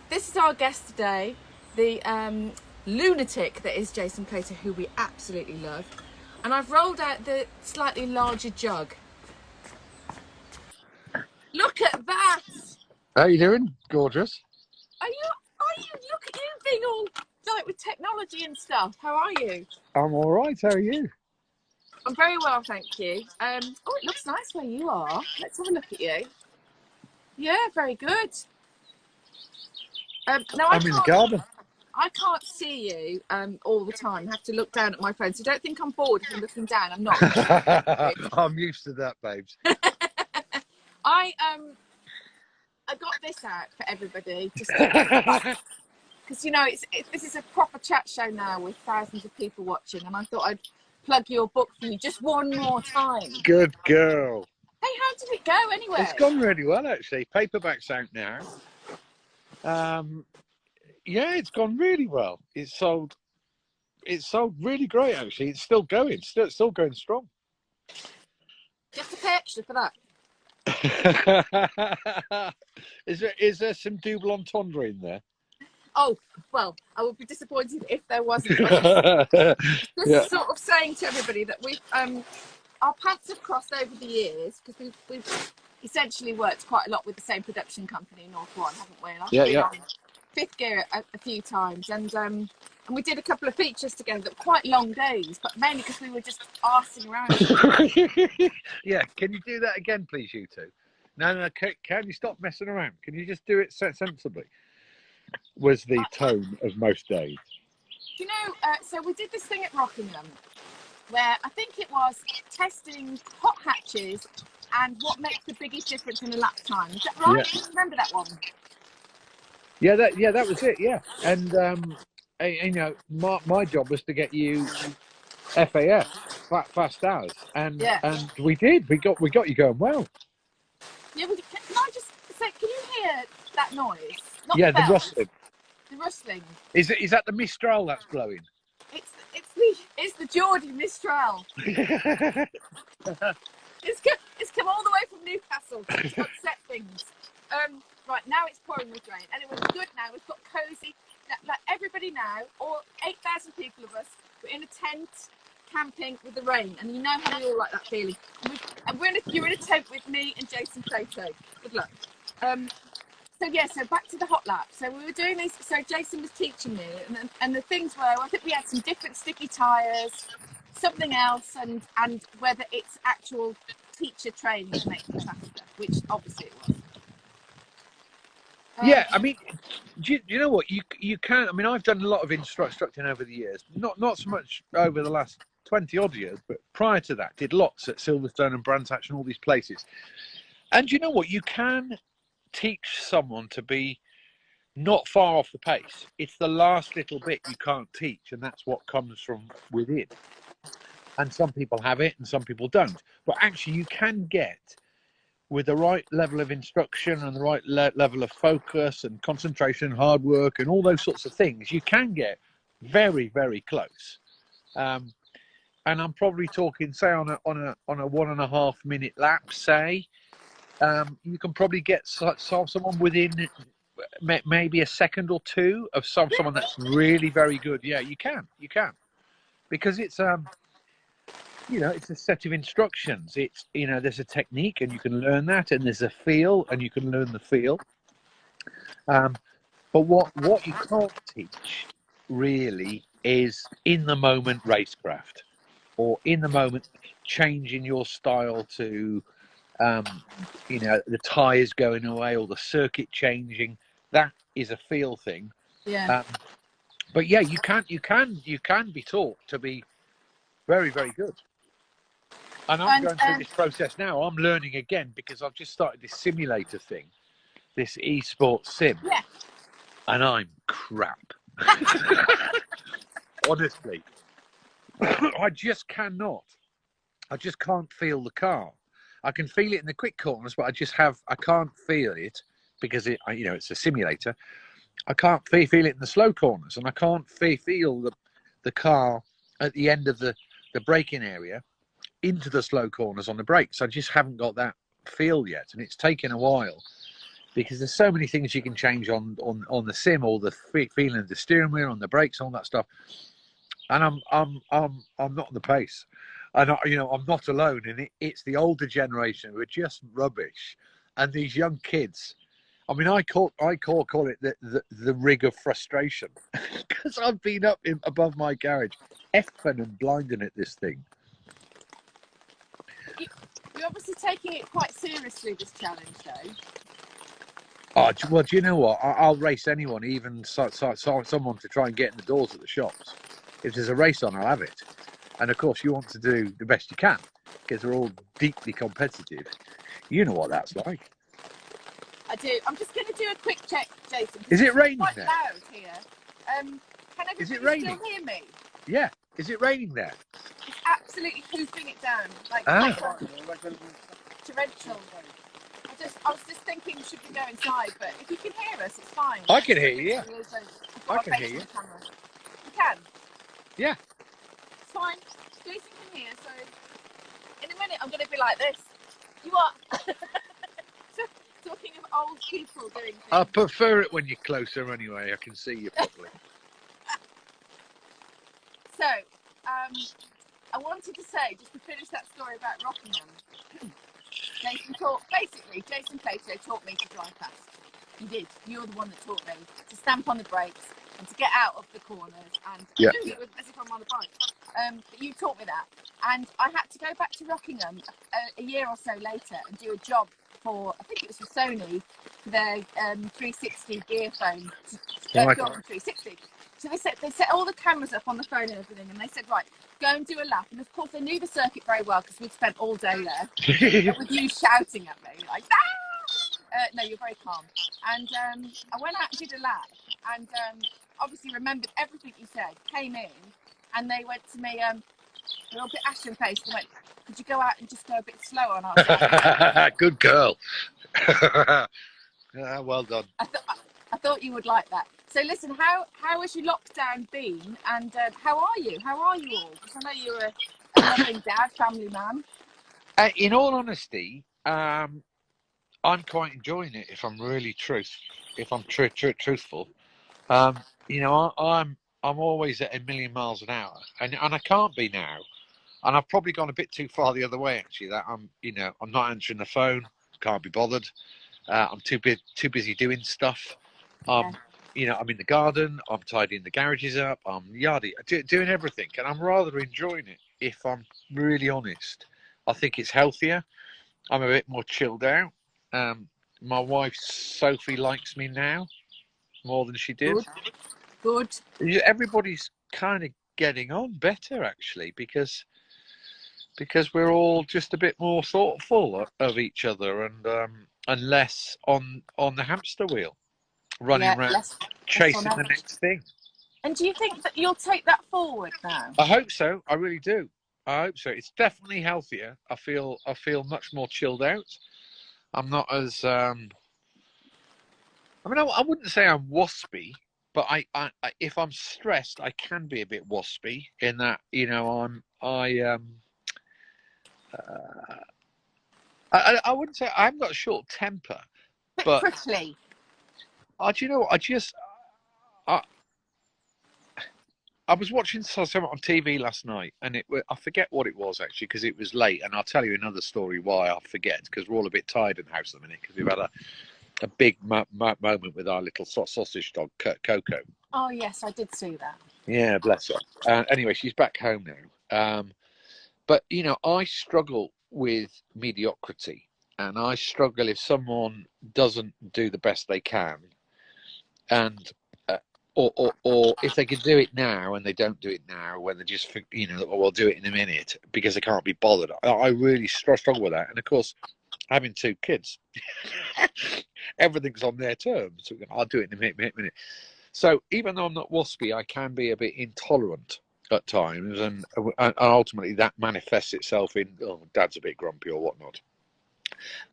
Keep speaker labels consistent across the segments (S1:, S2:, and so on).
S1: this is our guest today, the lunatic that is Jason Plato, who we absolutely love. And I've rolled out the slightly larger jug. Look at that!
S2: How you doing? Gorgeous.
S1: Are you? Look at you being all like with technology and stuff. How are you?
S2: I'm all right. How are you?
S1: I'm very well, thank you. Oh, it looks nice where you are. Let's have a look at you. Yeah, very good. Now
S2: I'm in the garden.
S1: I can't see you all the time. I have to look down at my phone. So don't think I'm bored if I'm looking down. I'm not.
S2: I'm used to that, babes.
S1: I got this out for everybody, just because you know this is a proper chat show now with thousands of people watching, and I thought I'd plug your book for you just one more time.
S2: Good girl.
S1: Hey, how did it go anyway?
S2: It's gone really well, actually. Paperback's out now. Yeah, it's gone really well. It's sold really great, actually. It's still going, still going strong.
S1: You have to pay extra for that.
S2: Is there some double entendre in there?
S1: Oh, well, I would be disappointed if there wasn't. Just sort of saying to everybody that we've our paths have crossed over the years, because we've essentially worked quite a lot with the same production company, North One, haven't we? And I've been on Fifth Gear a few times, and we did a couple of features together that were quite long days, but mainly because we were just arsing around.
S2: Yeah, can you do that again, please, you two? No, can you stop messing around? Can you just do it sensibly? Was the tone of most days.
S1: You know, so we did this thing at Rockingham, where I think it was testing hot hatches and what makes the biggest difference in a lap time. Is that right?
S2: Yeah.
S1: Do you remember that one?
S2: Yeah, that was it. Yeah, and you know, my job was to get you FAS, fast hours, and we did. We got you going well.
S1: Yeah, can I just say, can you hear that noise? Not
S2: the
S1: bells,
S2: rustling.
S1: The rustling.
S2: Is that the Mistral that's blowing?
S1: It's the Geordie Mistral. It's come all the way from Newcastle to upset things. Right, now it's pouring with rain, and it was good now. We've got cosy. Like everybody now, all 8,000 people of us, we're in a tent camping with the rain, and you know how we all like that feeling. You're in a tent with me and Jason Plato. Good luck. So back to the hot lap. So we were doing these. So Jason was teaching me, and the things were, I think we had some different sticky tires, something else, and whether it's actual teacher training that makes it faster, which obviously it was.
S2: Yeah, I mean, do you know what you can? I mean, I've done a lot of instructing over the years. Not so much over the last 20 odd years, but prior to that, did lots at Silverstone and Brands Hatch and all these places. And you know what? You can teach someone to be not far off the pace. It's the last little bit you can't teach, and that's what comes from within. And some people have it and some people don't, but actually you can get, with the right level of instruction and the right level of focus and concentration, hard work and all those sorts of things, you can get very, very close. And I'm probably talking, say, on a 1.5 minute lap, say, you can probably get someone within maybe a second or two of someone that's really very good. Yeah, you can, because it's you know, it's a set of instructions. It's, you know, there's a technique and you can learn that, and there's a feel and you can learn the feel. But what you can't teach really is in the moment racecraft, or in the moment changing your style to you know, the tires going away or the circuit changing. That is a feel thing.
S1: Yeah.
S2: But yeah, you can be taught to be very, very good. And I'm going through this process now. I'm learning again because I've just started this simulator thing, this esports sim.
S1: Yeah.
S2: And I'm crap. Honestly. I just can't feel the car. I can feel it in the quick corners, but I can't feel it because you know, it's a simulator. I can't feel it in the slow corners, and I can't feel the car at the end of the braking area into the slow corners on the brakes. I just haven't got that feel yet, and it's taken a while because there's so many things you can change on the sim, all the feeling of the steering wheel, on the brakes, all that stuff. And I'm not on the pace, and I'm not alone. And it's the older generation who are just rubbish, and these young kids. I mean, I call it the rig of frustration, because I've been up above my garage, effing and blinding at this thing.
S1: You're obviously taking it quite seriously, this challenge, though.
S2: Oh, well, do you know what? I'll race anyone, even someone to try and get in the doors at the shops. If there's a race on, I'll have it. And of course, you want to do the best you can, because they're all deeply competitive. You know what that's like.
S1: I do. I'm just going to do a quick check, Jason.
S2: Is it raining
S1: quite
S2: there?
S1: Loud here. Can everybody still hear me?
S2: Yeah. Is it raining there?
S1: It's absolutely hoofing it down. Like torrential. I was just thinking, should we go inside? But if you can hear us, it's fine.
S2: I can hear you, yeah.
S1: I can hear you. You can?
S2: Yeah.
S1: It's fine. Jason can hear, so in a minute I'm going to be like this. You are. Talking of old people doing things.
S2: I prefer it when you're closer anyway. I can see you properly.
S1: So, I wanted to say, just to finish that story about Rockingham, Jason Plato taught me to drive fast. You did. You're the one that taught me to stamp on the brakes and to get out of the corners and
S2: yeah.
S1: do it as if I'm on a bike. But you taught me that. And I had to go back to Rockingham a year or so later and do a job for, I think it was for Sony, their 360 gear phone. Film 360. So they set all the cameras up on the phone and everything, and they said, right, go and do a lap. And of course, they knew the circuit very well because we'd spent all day there with you shouting at me like, ah! No, you're very calm. And I went out and did a lap, and obviously remembered everything you said. Came in, and they went to me, a little bit ashen-faced, and went, could you go out and just go a bit slower? And I was like,
S2: good girl. Well done.
S1: I thought you would like that. So listen, how has your lockdown been, and how are you? How are you all? Because I know you're a loving dad, family man.
S2: In all honesty, I'm quite enjoying it. If I'm really truthful, I'm always at a million miles an hour, and I can't be now. And I've probably gone a bit too far the other way. Actually, that I'm not answering the phone. Can't be bothered. I'm too busy doing stuff. I'm in the garden. I'm tidying the garages up. I'm doing everything, and I'm rather enjoying it. If I'm really honest, I think it's healthier. I'm a bit more chilled out. My wife Sophie likes me now more than she did.
S1: Good.
S2: Everybody's kind of getting on better, actually, because we're all just a bit more thoughtful of each other, and less on the hamster wheel, running around chasing the next thing.
S1: And do you think that you'll take that forward now?
S2: I hope so. I really do. I hope so. It's definitely healthier. I feel much more chilled out. I'm not as I wouldn't say I'm waspy, but I if I'm stressed, I can be a bit waspy in that, I wouldn't say I've got a short temper, but
S1: quickly.
S2: Do you know what? I was watching something on TV last night, and I forget what it was actually, because it was late, and I'll tell you another story why I forget, because we're all a bit tired in the house at the minute, because we've had a big moment with our little sausage dog, Coco.
S1: Oh yes, I did see that.
S2: Yeah, bless her. Anyway, she's back home now. But I struggle with mediocrity, and I struggle if someone doesn't do the best they can, and or if they can do it now and they don't do it now, when they just we'll do it in a minute because they can't be bothered. I really struggle with that, and of course, having two kids, everything's on their terms. So I'll do it in a minute. So even though I'm not waspy, I can be a bit intolerant at times, and ultimately that manifests itself in, Dad's a bit grumpy or whatnot.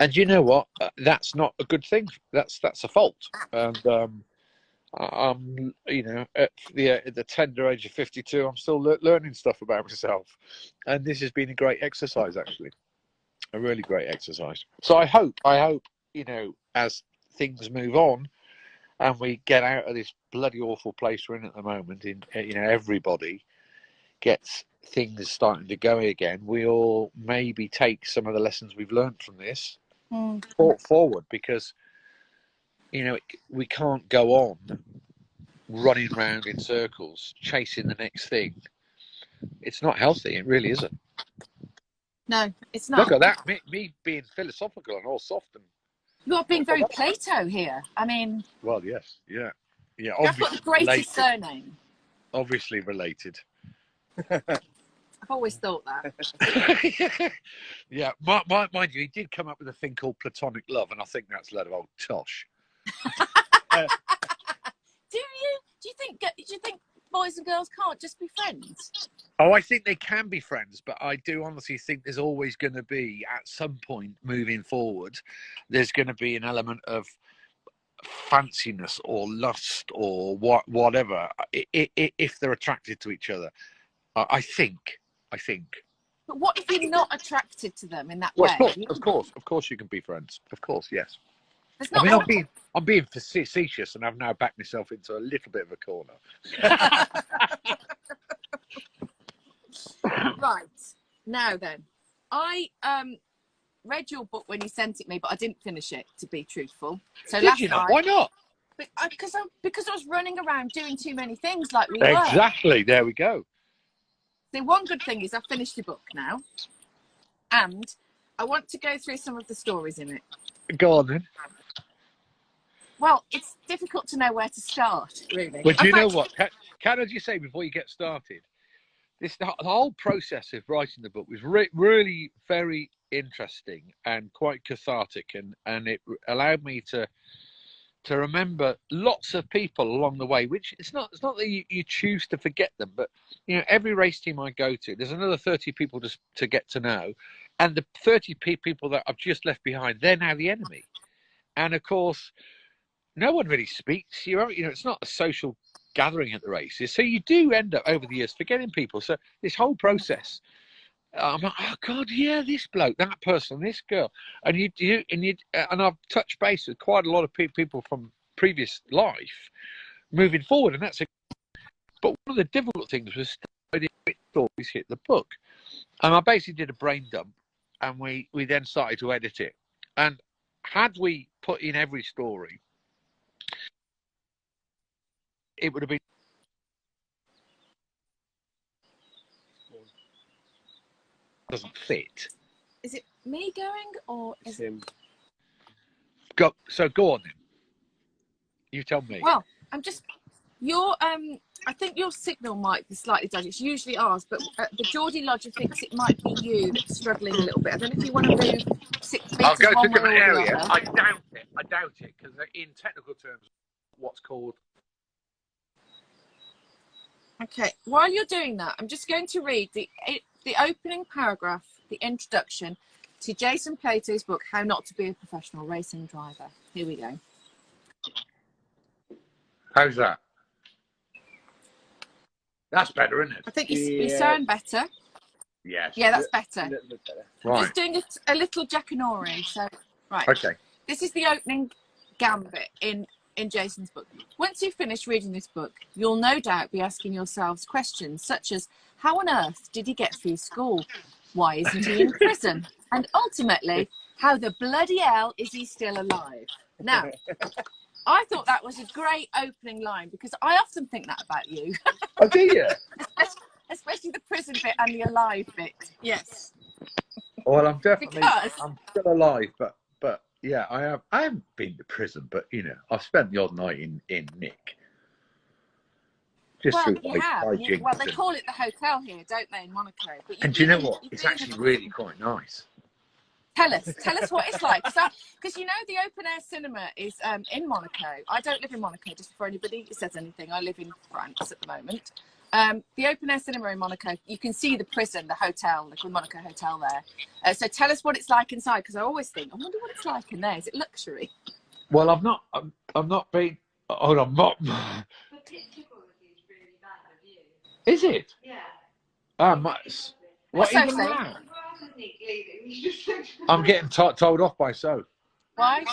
S2: And you know what? That's not a good thing. That's a fault. And I'm, at the tender age of 52, I'm still learning stuff about myself, and this has been a great exercise, actually, a really great exercise. So I hope, as things move on and we get out of this bloody awful place we're in at the moment, everybody gets things starting to go again, we all maybe take some of the lessons we've learned from this forward, because we can't go on running around in circles chasing the next thing. It's not healthy. It really isn't.
S1: No, it's not.
S2: Look at that, me being philosophical and all soft. And
S1: you're being very Plato here. I mean,
S2: well, yes, yeah.
S1: I've got the greatest surname.
S2: Obviously related.
S1: I've always thought that.
S2: Yeah, mind you, he did come up with a thing called platonic love, and I think that's a load of old tosh.
S1: Do you think boys and girls can't just be friends?
S2: Oh, I think they can be friends, but I do honestly think there's always going to be, at some point moving forward, there's going to be an element of fanciness or lust or whatever, if they're attracted to each other. I think.
S1: But what if you're not attracted to them in that
S2: way? Of course, you can be friends. Of course, yes. I mean, I'm being facetious, and I've now backed myself into a little bit of a corner.
S1: Right, now then, I read your book when you sent it me, but I didn't finish it, to be truthful. So
S2: Did you not? Why not?
S1: Because I was running around doing too many things like we
S2: Exactly. There we go.
S1: So one good thing is I've finished the book now, and I want to go through some of the stories in it.
S2: Go on then.
S1: Well, it's difficult to know where to start, really.
S2: But do you know what? Can I just say before you get started, the whole process of writing the book was really very interesting and quite cathartic, and it allowed me to remember lots of people along the way, which it's not that you choose to forget them, but every race team I go to, there's another 30 people to get to know, and the 30 people that I've just left behind, they're now the enemy. And of course, no one really speaks. It's not a social gathering at the races, so you do end up over the years forgetting people. So this whole process, I'm like, oh God, yeah, this bloke, that person, this girl, and and I've touched base with quite a lot of people from previous life, moving forward, and that's but one of the difficult things was which stories hit the book, and I basically did a brain dump, and we then started to edit it, and had we put in every story, it would have been. Doesn't fit.
S1: Is it me going or is him?
S2: Go on then. You tell me.
S1: Well, I think your signal might be slightly dodgy. It's usually ours, but the Geordie Lodger thinks it might be you that's struggling a little bit. I don't know if you want to move 6 meters.
S2: I'll go to a different
S1: area.
S2: I doubt it, because in technical terms, what's called.
S1: Okay, while you're doing that, I'm just going to read the opening paragraph, the introduction to Jason Plato's book, How Not to Be a Professional Racing Driver. Here we go.
S2: How's that? That's better, isn't it?
S1: I think you sound better.
S2: Yes.
S1: Yeah, that's better.
S2: Right.
S1: I'm just doing a little Jackanory. So, right.
S2: Okay.
S1: This is the opening gambit in Jason's book. Once you've finished reading this book, you'll no doubt be asking yourselves questions such as, how on earth did he get through school? Why isn't he in prison? And ultimately, how the bloody hell is he still alive? Now, I thought that was a great opening line, because I often think that about you.
S2: Oh, do you?
S1: Especially the prison bit and the alive bit. Yes.
S2: Well, I'm still alive, but yeah, I haven't been to prison, but I've spent the odd night in Nick. Just
S1: well, you have. Well, they call it the hotel here, don't they, in Monaco? But
S2: and do you know what? It's actually really quite nice.
S1: Tell us what it's like. Because the open air cinema is in Monaco. I don't live in Monaco, just for anybody who says anything. I live in France at the moment. The open air cinema in Monaco, you can see the prison, the hotel, the Monaco Hotel there. So tell us what it's like inside, because I always think, I wonder what it's like in there. Is it luxury?
S2: Well, I've not been. Hold on, not.
S3: The picture quality is really bad of you.
S2: Is it?
S3: Yeah.
S2: What even that? I'm getting told off by So.
S1: Why?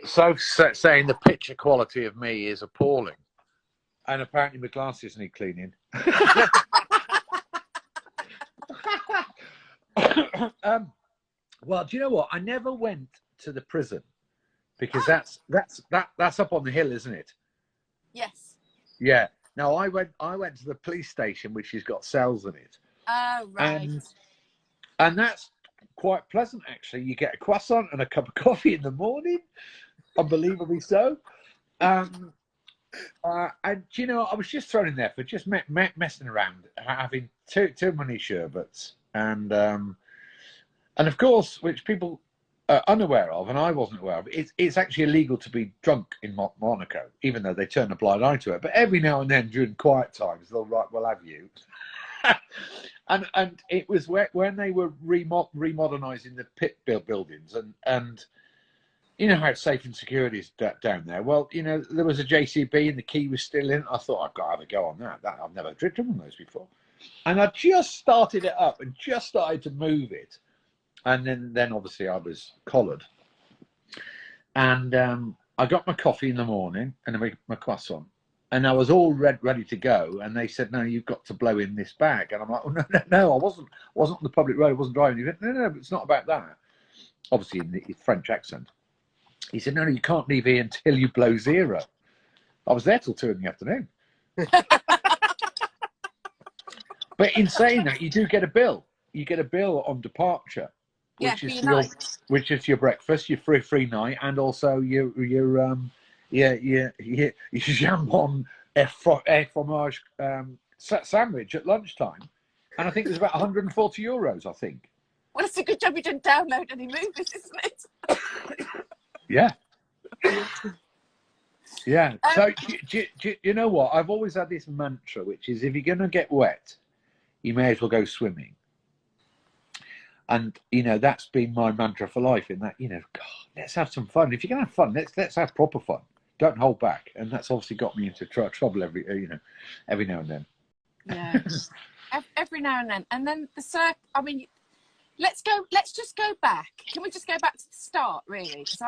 S2: saying the picture quality of me is appalling, and apparently my glasses need cleaning. Well, do you know what? I never went to the prison because that's up on the hill, isn't it?
S1: Yes.
S2: Yeah. No, I went to the police station, which has got cells in it.
S1: Oh, right.
S2: And that's quite pleasant, actually. You get a croissant and a cup of coffee in the morning, unbelievably so. And you know, I was just thrown in there for just messing around, having too many sherbets, and of course, which people are unaware of, and I wasn't aware of. It's actually illegal to be drunk in Monaco, even though they turn a blind eye to it. But every now and then, during quiet times, they'll write, "We'll have you." and it was when they were remodernising the pit buildings, and you know how safe and secure it is down there. Well, you know, there was a JCB and the key was still in. I thought, I've got to have a go on that. I've never driven one of those before. And I just started it up and just started to move it. And then obviously I was collared. And I got my coffee in the morning and my croissant. And I was all ready to go. And they said, no, you've got to blow in this bag. And I'm like, oh, no, I wasn't on the public road. I wasn't driving. He went, no, it's not about that. Obviously in the French accent. He said, no, you can't leave here until you blow zero. I was there till 2 in the afternoon. But in saying that, you do get a bill. You get a bill on departure, which is your breakfast, your free night, and also your jambon et fromage sandwich at lunchtime. And I think it was about 140 euros, I think.
S1: Well, it's a good job you didn't download any movies, isn't it?
S2: Yeah. Yeah. So, you know what? I've always had this mantra, which is if you're going to get wet, you may as well go swimming. And, you know, that's been my mantra for life in that, you know, God, let's have some fun. If you're going to have fun, let's have proper fun. Don't hold back. And that's obviously got me into trouble every now and then.
S1: Yeah. Every now and then. And then I mean, let's just go back. Can we just go back to the start, really? Because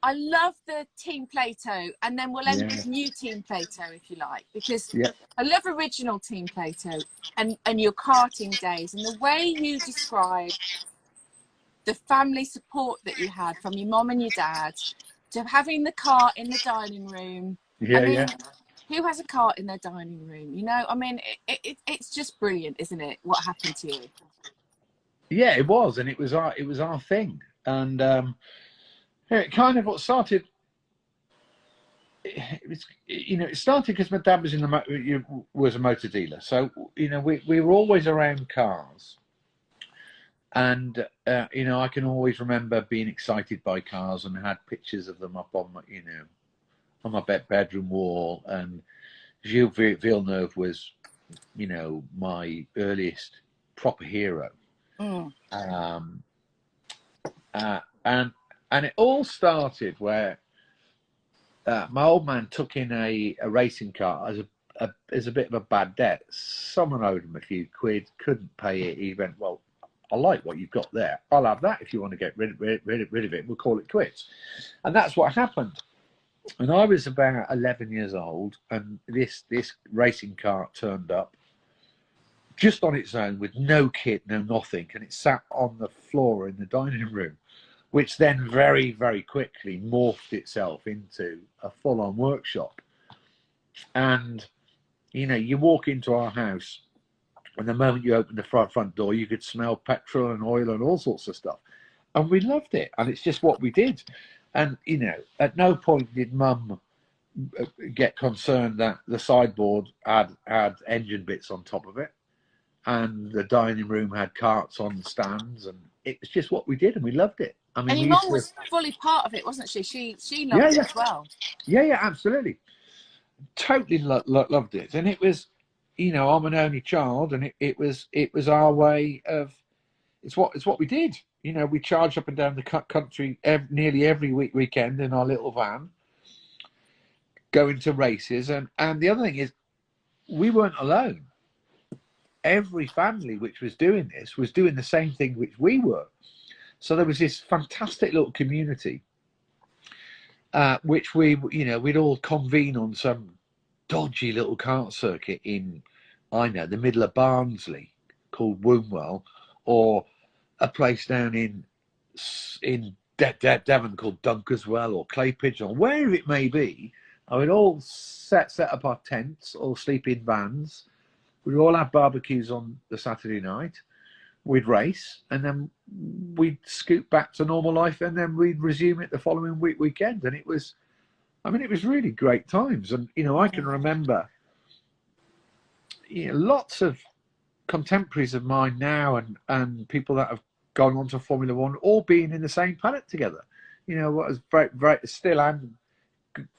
S1: I love the Team Plato, and then we'll end with new Team Plato, if you like, because I love original Team Plato and your karting days and the way you describe the family support that you had from your mom and your dad to having the car in the dining room. Who has a cart in their dining room? You know, I mean, it's just brilliant, isn't it? What happened to you?
S2: Yeah, it was, and it was our thing, and it kind of what started. It started because my dad was was a motor dealer, so you know we were always around cars, and you know I can always remember being excited by cars and had pictures of them up on my bedroom wall, and Gilles Villeneuve was, you know, my earliest proper hero. And it all started where my old man took in a racing car as a bit of a bad debt. Someone owed him a few quid, couldn't pay it. He went, well, I like what you've got there. I'll have that if you want to get rid of it. We'll call it quits. And that's what happened. And I was about 11 years old, and this racing car turned up just on its own with no kit, no nothing, and it sat on the floor in the dining room, which then very, very quickly morphed itself into a full-on workshop. And, you know, you walk into our house, and the moment you open the front door, you could smell petrol and oil and all sorts of stuff. And we loved it, and it's just what we did. And, you know, at no point did Mum get concerned that the sideboard had engine bits on top of it, and the dining room had carts on stands, and it was just what we did, and we loved it. I mean,
S1: and your mum was fully part of it, wasn't she? She loved it as well. Yeah,
S2: absolutely. Totally loved it. And it was, you know, I'm an only child, and it was our way of, it's what we did. You know, we charged up and down the country nearly every weekend in our little van, going to races. And the other thing is, we weren't alone. Every family which was doing this was doing the same thing which we were. So there was this fantastic little community. which we'd all convene on some dodgy little kart circuit in, the middle of Barnsley called Wombwell, or a place down in Devon called Dunkerswell or Clay Pigeon, or wherever it may be. I would all set up our tents, all sleep in vans. We'd all have barbecues on the Saturday night. We'd race, and then we'd scoot back to normal life, and then we'd resume it the following weekend. And it was really great times. And I can remember lots of contemporaries of mine now, and people that have gone on to Formula One, all being in the same paddock together. What was very still am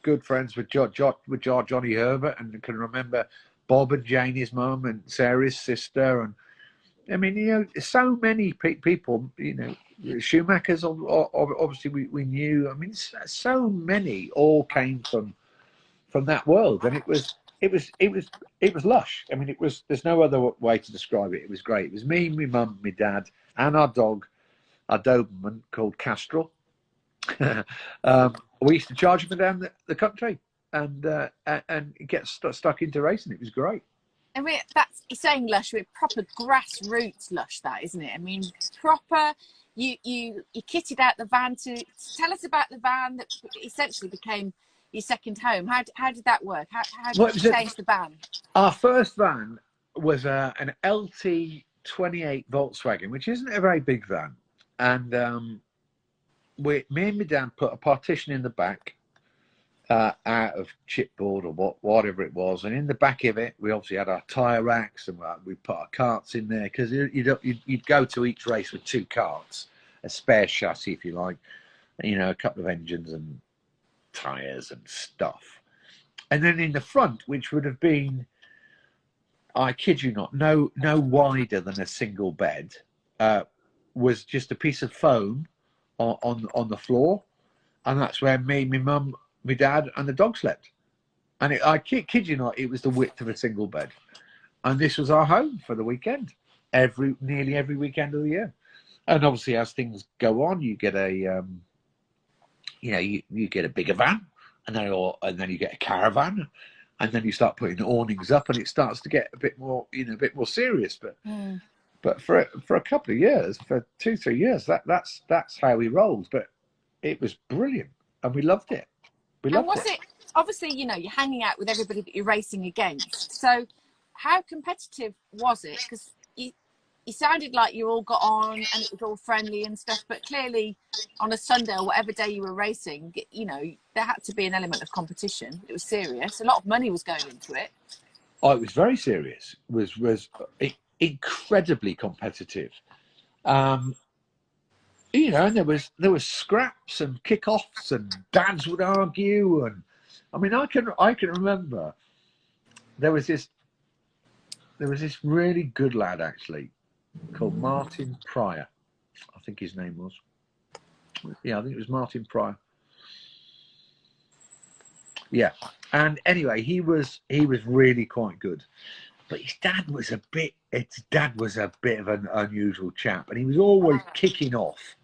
S2: good friends with Johnny Herbert, and can remember Bob and Janie's mum and Sarah's sister, and I mean, so many people, Schumachers, obviously we knew. I mean, so many all came from that world, and it was lush. I mean, there's no other way to describe it. It was great. It was me, my mum, my dad, and our dog, our Doberman called Castrol. We used to charge him down the country and get stuck into racing. It was great.
S1: And you're saying lush, we're proper grassroots lush, that, isn't it? I mean, proper. You kitted out the van to tell us about the van that essentially became your second home. How did that work? How did you change the van?
S2: Our first van was an LT28 Volkswagen, which isn't a very big van, and me and my dad put a partition in the back. Out of chipboard or whatever it was, and in the back of it we obviously had our tyre racks, and we put our carts in there, because you'd go to each race with 2 carts, a spare chassis if you like, a couple of engines and tyres and stuff. And then in the front, which would have been, I kid you not, no wider than a single bed, was just a piece of foam on the floor, and that's where me, my mum, my dad and the dog slept. And I kid you not, it was the width of a single bed. And this was our home for the weekend, nearly every weekend of the year. And obviously, as things go on, you get a you get a bigger van, and then you get a caravan, and then you start putting awnings up, and it starts to get a bit more serious. But for a couple of years, for 2-3 years, that's how we rolled. But it was brilliant, and we loved it.
S1: And was it, obviously, you're hanging out with everybody that you're racing against. So how competitive was it? Because you sounded like you all got on and it was all friendly and stuff, but clearly on a Sunday or whatever day you were racing, there had to be an element of competition. It was serious. A lot of money was going into it.
S2: Oh, it was very serious. It was incredibly competitive. And there was scraps and kick-offs, and dads would argue, and I mean, I can remember there was this really good lad actually called Martin Pryor, I think his name was. Yeah, I think it was Martin Pryor. Yeah, and anyway, he was really quite good, but his dad was a bit of an unusual chap, and he was always kicking off.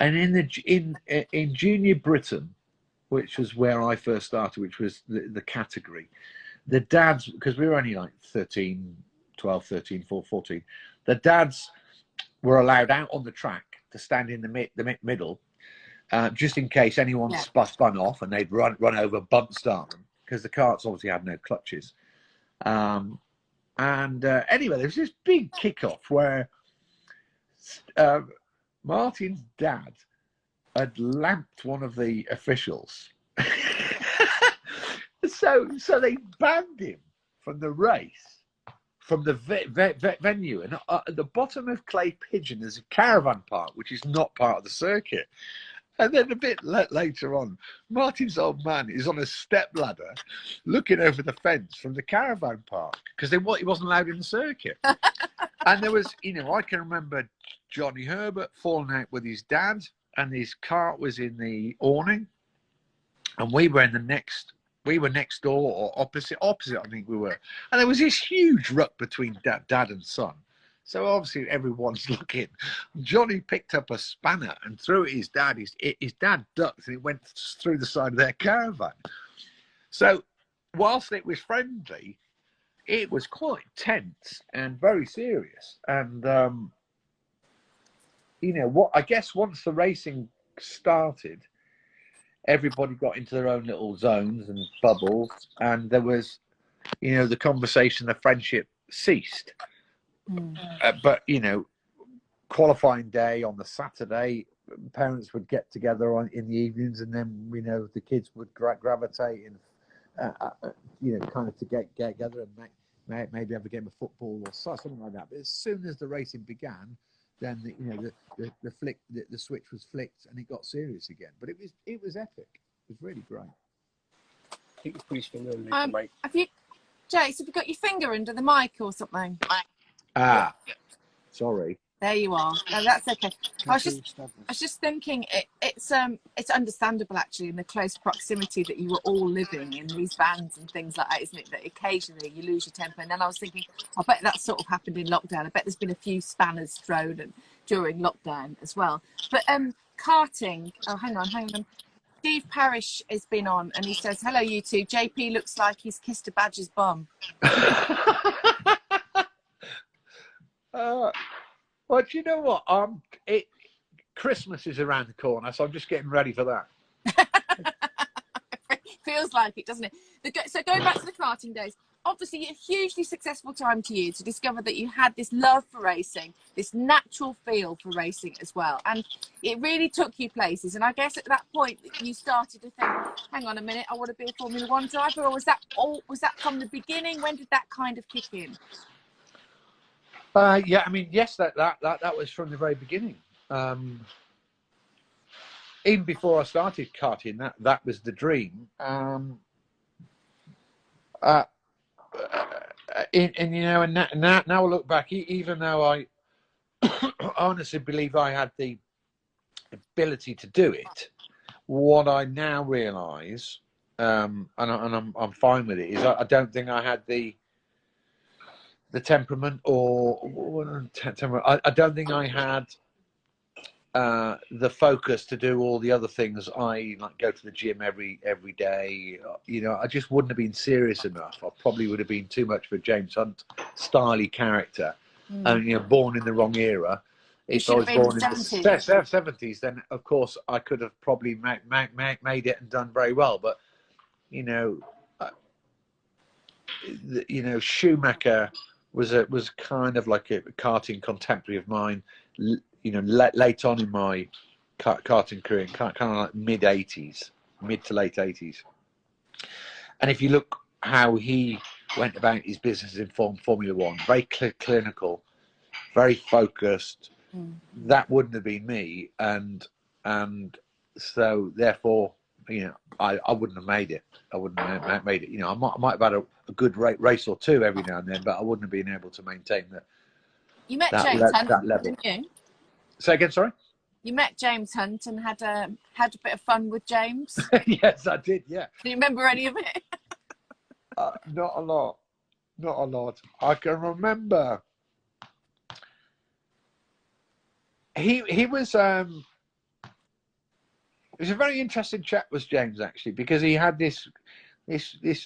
S2: And in Junior Britain, which was where I first started, which was the category, the dads, because we were only like 12, 13, 14, the dads were allowed out on the track to stand in the middle, just in case anyone spun off, and they'd run over, bump start them, because the carts obviously had no clutches. Anyway, there was this big kickoff where Martin's dad had lamped one of the officials. so they banned him from the race, from the venue. And at the bottom of Clay Pigeon is a caravan park, which is not part of the circuit. And then a bit later on, Martin's old man is on a step ladder looking over the fence from the caravan park, because he wasn't allowed in the circuit. And there was, I can remember Johnny Herbert falling out with his dad, and his cart was in the awning, and we were next door, or opposite, I think we were. And there was this huge ruck between dad and son. So obviously everyone's looking. Johnny picked up a spanner and threw it at his dad. His dad ducked and it went through the side of their caravan. So whilst it was friendly, it was quite tense and very serious. And, you know, what I guess once the racing started, everybody got into their own little zones and bubbles. And there was, you know, the conversation, the friendship ceased. But, you know, qualifying day on the Saturday, parents would get together in the evenings, and then, you know, the kids would gravitate and, you know, kind of to get together and maybe have a game of football or something like that. But as soon as the racing began, then you know the switch was flicked and it got serious again. But it was epic. It was really great.
S4: I think you put his finger underneath the mic.
S1: Jace, have you got your finger under the mic or something?
S2: Ah, sorry.
S1: There you are. No, that's okay. I was just thinking it's understandable actually in the close proximity that you were all living in these vans and things like that, isn't it? That occasionally you lose your temper. And then I was thinking, I bet that sort of happened in lockdown. I bet there's been a few spanners thrown during lockdown as well. But karting. Oh, hang on. Steve Parrish has been on and he says, "Hello, you two. JP looks like he's kissed a badger's bum."
S2: Well, do you know what? Christmas is around the corner, so I'm just getting ready for that.
S1: Feels like it, doesn't it? So going back to the karting days, obviously a hugely successful time to you to discover that you had this love for racing, this natural feel for racing as well, and it really took you places. And I guess at that point you started to think, hang on a minute, I want to be a Formula One driver, or was that from the beginning? When did that kind of kick in?
S2: Yeah, I mean, yes, that was from the very beginning. Even before I started karting, that was the dream. And you know, and now I look back, even though I honestly believe I had the ability to do it, what I now realise, and I'm fine with it, is I don't think I had the temperament I don't think I had the focus to do all the other things. I like go to the gym every day. You know, I just wouldn't have been serious enough. I probably would have been too much of a James Hunt styley character, and you know, born in the wrong era. If I was born in the 70s, then of course I could have probably made it and done very well. But you know, Schumacher was kind of like a karting contemporary of mine, you know, late on in my karting career, kind of like mid to late 80s. And if you look how he went about his business in Formula One, very clinical, very focused, that wouldn't have been me. And so therefore, you know, I wouldn't have made it. I wouldn't have made it. You know, I might have had a good race or two every now and then, but I wouldn't have been able to maintain that. You met James Hunt, didn't you? Say again, sorry?
S1: You met James Hunt and had a bit of fun with James?
S2: Yes, I did, yeah.
S1: Do you remember any of it?
S2: Not a lot. I can remember. He was a very interesting chap, was James, actually, because he had this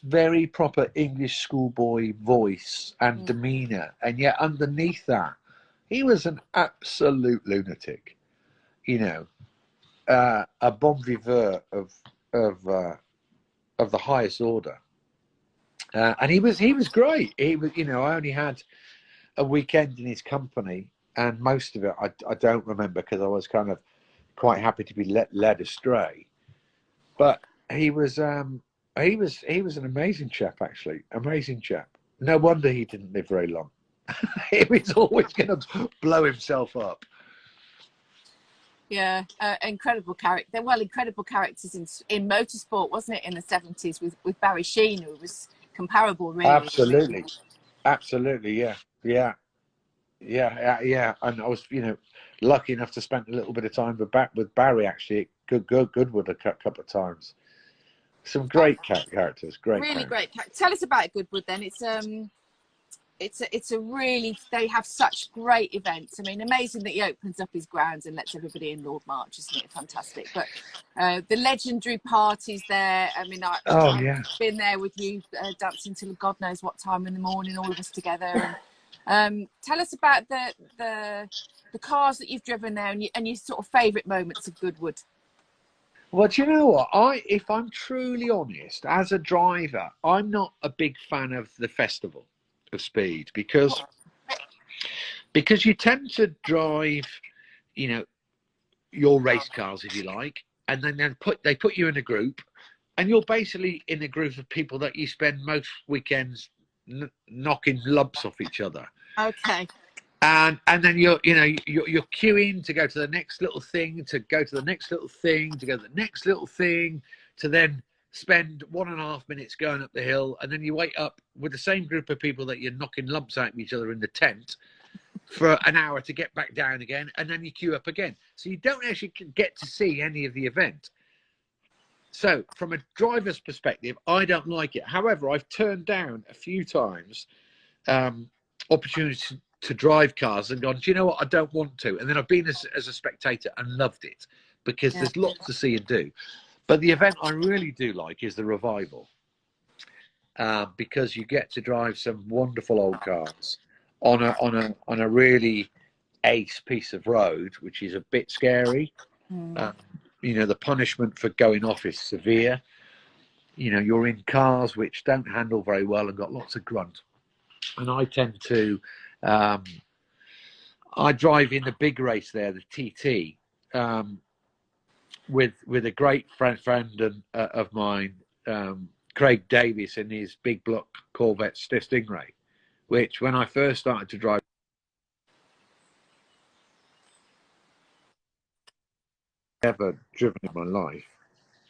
S2: very proper English schoolboy voice and demeanour, and yet underneath that, he was an absolute lunatic. You know, a bon vivant of the highest order, and he was great. He was, you know, I only had a weekend in his company, and most of it I don't remember because I was kind of quite happy to be led astray. But he was an amazing chap, actually, amazing chap. No wonder he didn't live very long. He was always going to blow himself up.
S1: Yeah, incredible character. Well, incredible characters in motorsport, wasn't it, in the 70s with Barry Sheene, who was comparable, really.
S2: Absolutely, yeah. And I was, you know, lucky enough to spend a little bit of time with Barry, actually, at Goodwood a couple of times. Some great characters, great.
S1: Really great. Tell us about Goodwood then. it's a really, they have such great events. I mean, amazing that he opens up his grounds and lets everybody in Lord March, isn't it? Fantastic. But the legendary parties there. I mean, I've been there with you, dancing till God knows what time in the morning, all of us together. And tell us about the cars that you've driven there, and your sort of favourite moments of Goodwood.
S2: Well, do you know what? If I'm truly honest, as a driver, I'm not a big fan of the festival of speed because you tend to drive, you know, your race cars, if you like, and then they put you in a group, and you're basically in a group of people that you spend most weekends knocking lumps off each other.
S1: Okay.
S2: And then you're queuing to go to the next little thing, to go to the next little thing, to go to the next little thing, to then spend 1.5 minutes going up the hill, and then you wait up with the same group of people that you're knocking lumps out of each other in the tent for an hour to get back down again, and then you queue up again. So you don't actually get to see any of the event. So from a driver's perspective, I don't like it. However, I've turned down a few times opportunities to drive cars and gone, do you know what, I don't want to. And then I've been as a spectator and loved it because there's lots to see and do. But the event I really do like is the revival, because you get to drive some wonderful old cars on a really ace piece of road, which is a bit scary. You know, the punishment for going off is severe. You know, you're in cars which don't handle very well and got lots of grunt. And I tend to, I drive in the big race there, the TT, with a great friend of mine, Craig Davies, in his big block Corvette Stingray, which when I first started to drive, ever driven in my life,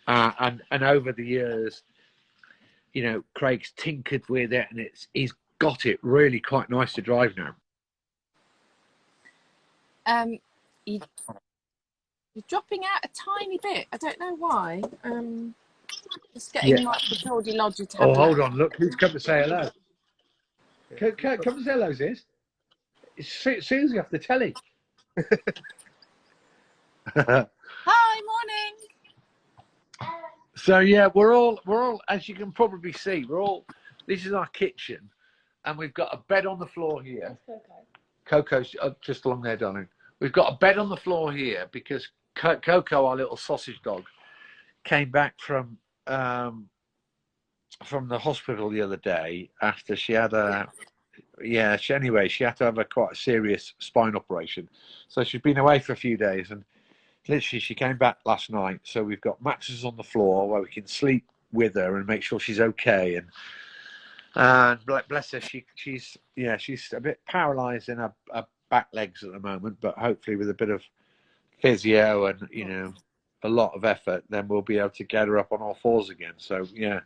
S2: and over the years, you know, Craig's tinkered with it, and he's got it really quite nice to drive now.
S1: You're dropping out a tiny bit. I don't know why. Just getting like the Geordie Lodger to have
S2: Oh, hold on. Look, who's come to say hello? Come to say hello, Ziz. It's Suzi off the telly.
S1: Hi, morning.
S2: So yeah, we're all, as you can probably see, this is our kitchen, and we've got a bed on the floor here. Coco's just along there, darling. We've got a bed on the floor here because Coco, our little sausage dog, came back from the hospital the other day after she had she had to have quite a serious spine operation. So she's been away for a few days, and literally she came back last night. So we've got mattresses on the floor where we can sleep with her and make sure she's okay. And bless her, she's a bit paralysed in her back legs at the moment, but hopefully with a bit of physio and, you know, a lot of effort, then we'll be able to get her up on all fours again. So yeah,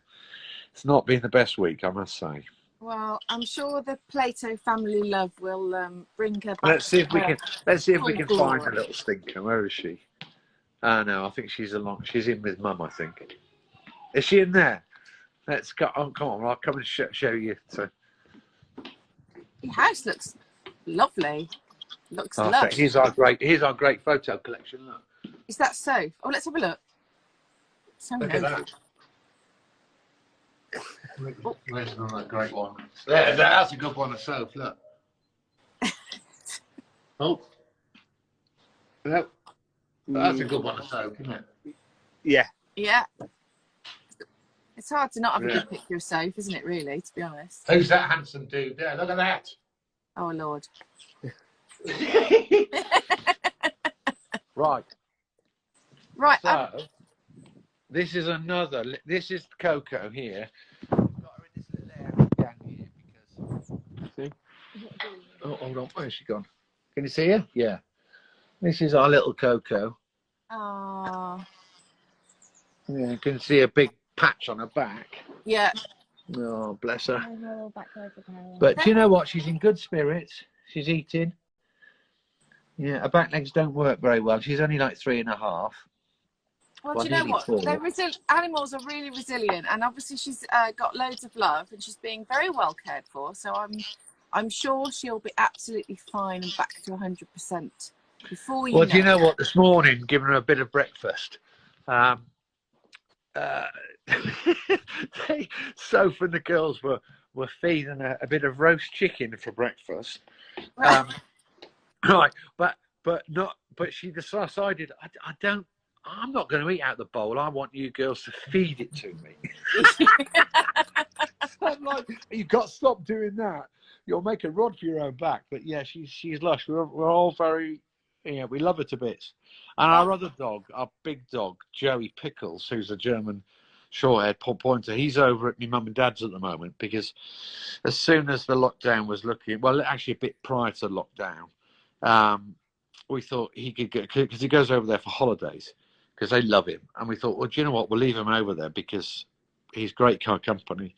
S2: it's not been the best week, I must say.
S1: Well, I'm sure the Plato family love will bring her back.
S2: Let's see if we can find a little stinker. Where is she? Oh no, I think she's in with Mum, I think. Is she in there? Let's go. Oh, come on, I'll come and show you. So
S1: your house looks lovely. Looks lush.
S2: Here's our great photo collection. Look.
S1: Is that so? Oh, let's have a look. So
S2: look
S1: nice.
S2: at that. Where's another great one? That's a good one of soap. Look. Oh. Nope. That's a good one of soap, isn't it? Yeah.
S1: Yeah. It's hard to not have a good picture of soap, isn't it, really, to be honest?
S2: Who's that handsome dude there? Look at that.
S1: Oh, Lord.
S2: Right.
S1: Right.
S2: So, this is Coco here. Got her in this little area down here because, see? Oh, hold on, where's she gone? Can you see her? Yeah. This is our little Coco.
S1: Oh.
S2: Yeah, you can see a big patch on her back.
S1: Yeah.
S2: Oh, bless her. But do you know what? She's in good spirits. She's eating. Yeah, her back legs don't work very well. She's only like 3.5.
S1: Well, do you know what? Animals are really resilient, and obviously she's got loads of love, and she's being very well cared for. So I'm sure she'll be absolutely fine and back to 100% before you
S2: Well,
S1: know.
S2: do you know what? This morning, giving her a bit of breakfast, Soph and the girls were feeding her a bit of roast chicken for breakfast. Right, but she decided, I'm not going to eat out the bowl. I want you girls to feed it to me. I'm like, you've got to stop doing that. You'll make a rod for your own back. But yeah, she's lush. We're all very, we love her to bits. And our other dog, our big dog, Joey Pickles, who's a German short-haired pointer, he's over at my mum and dad's at the moment, because as soon as the lockdown was looking, well, actually a bit prior to lockdown, we thought he could get, because he goes over there for holidays, because they love him. And we thought, well, do you know what? We'll leave him over there because he's great company.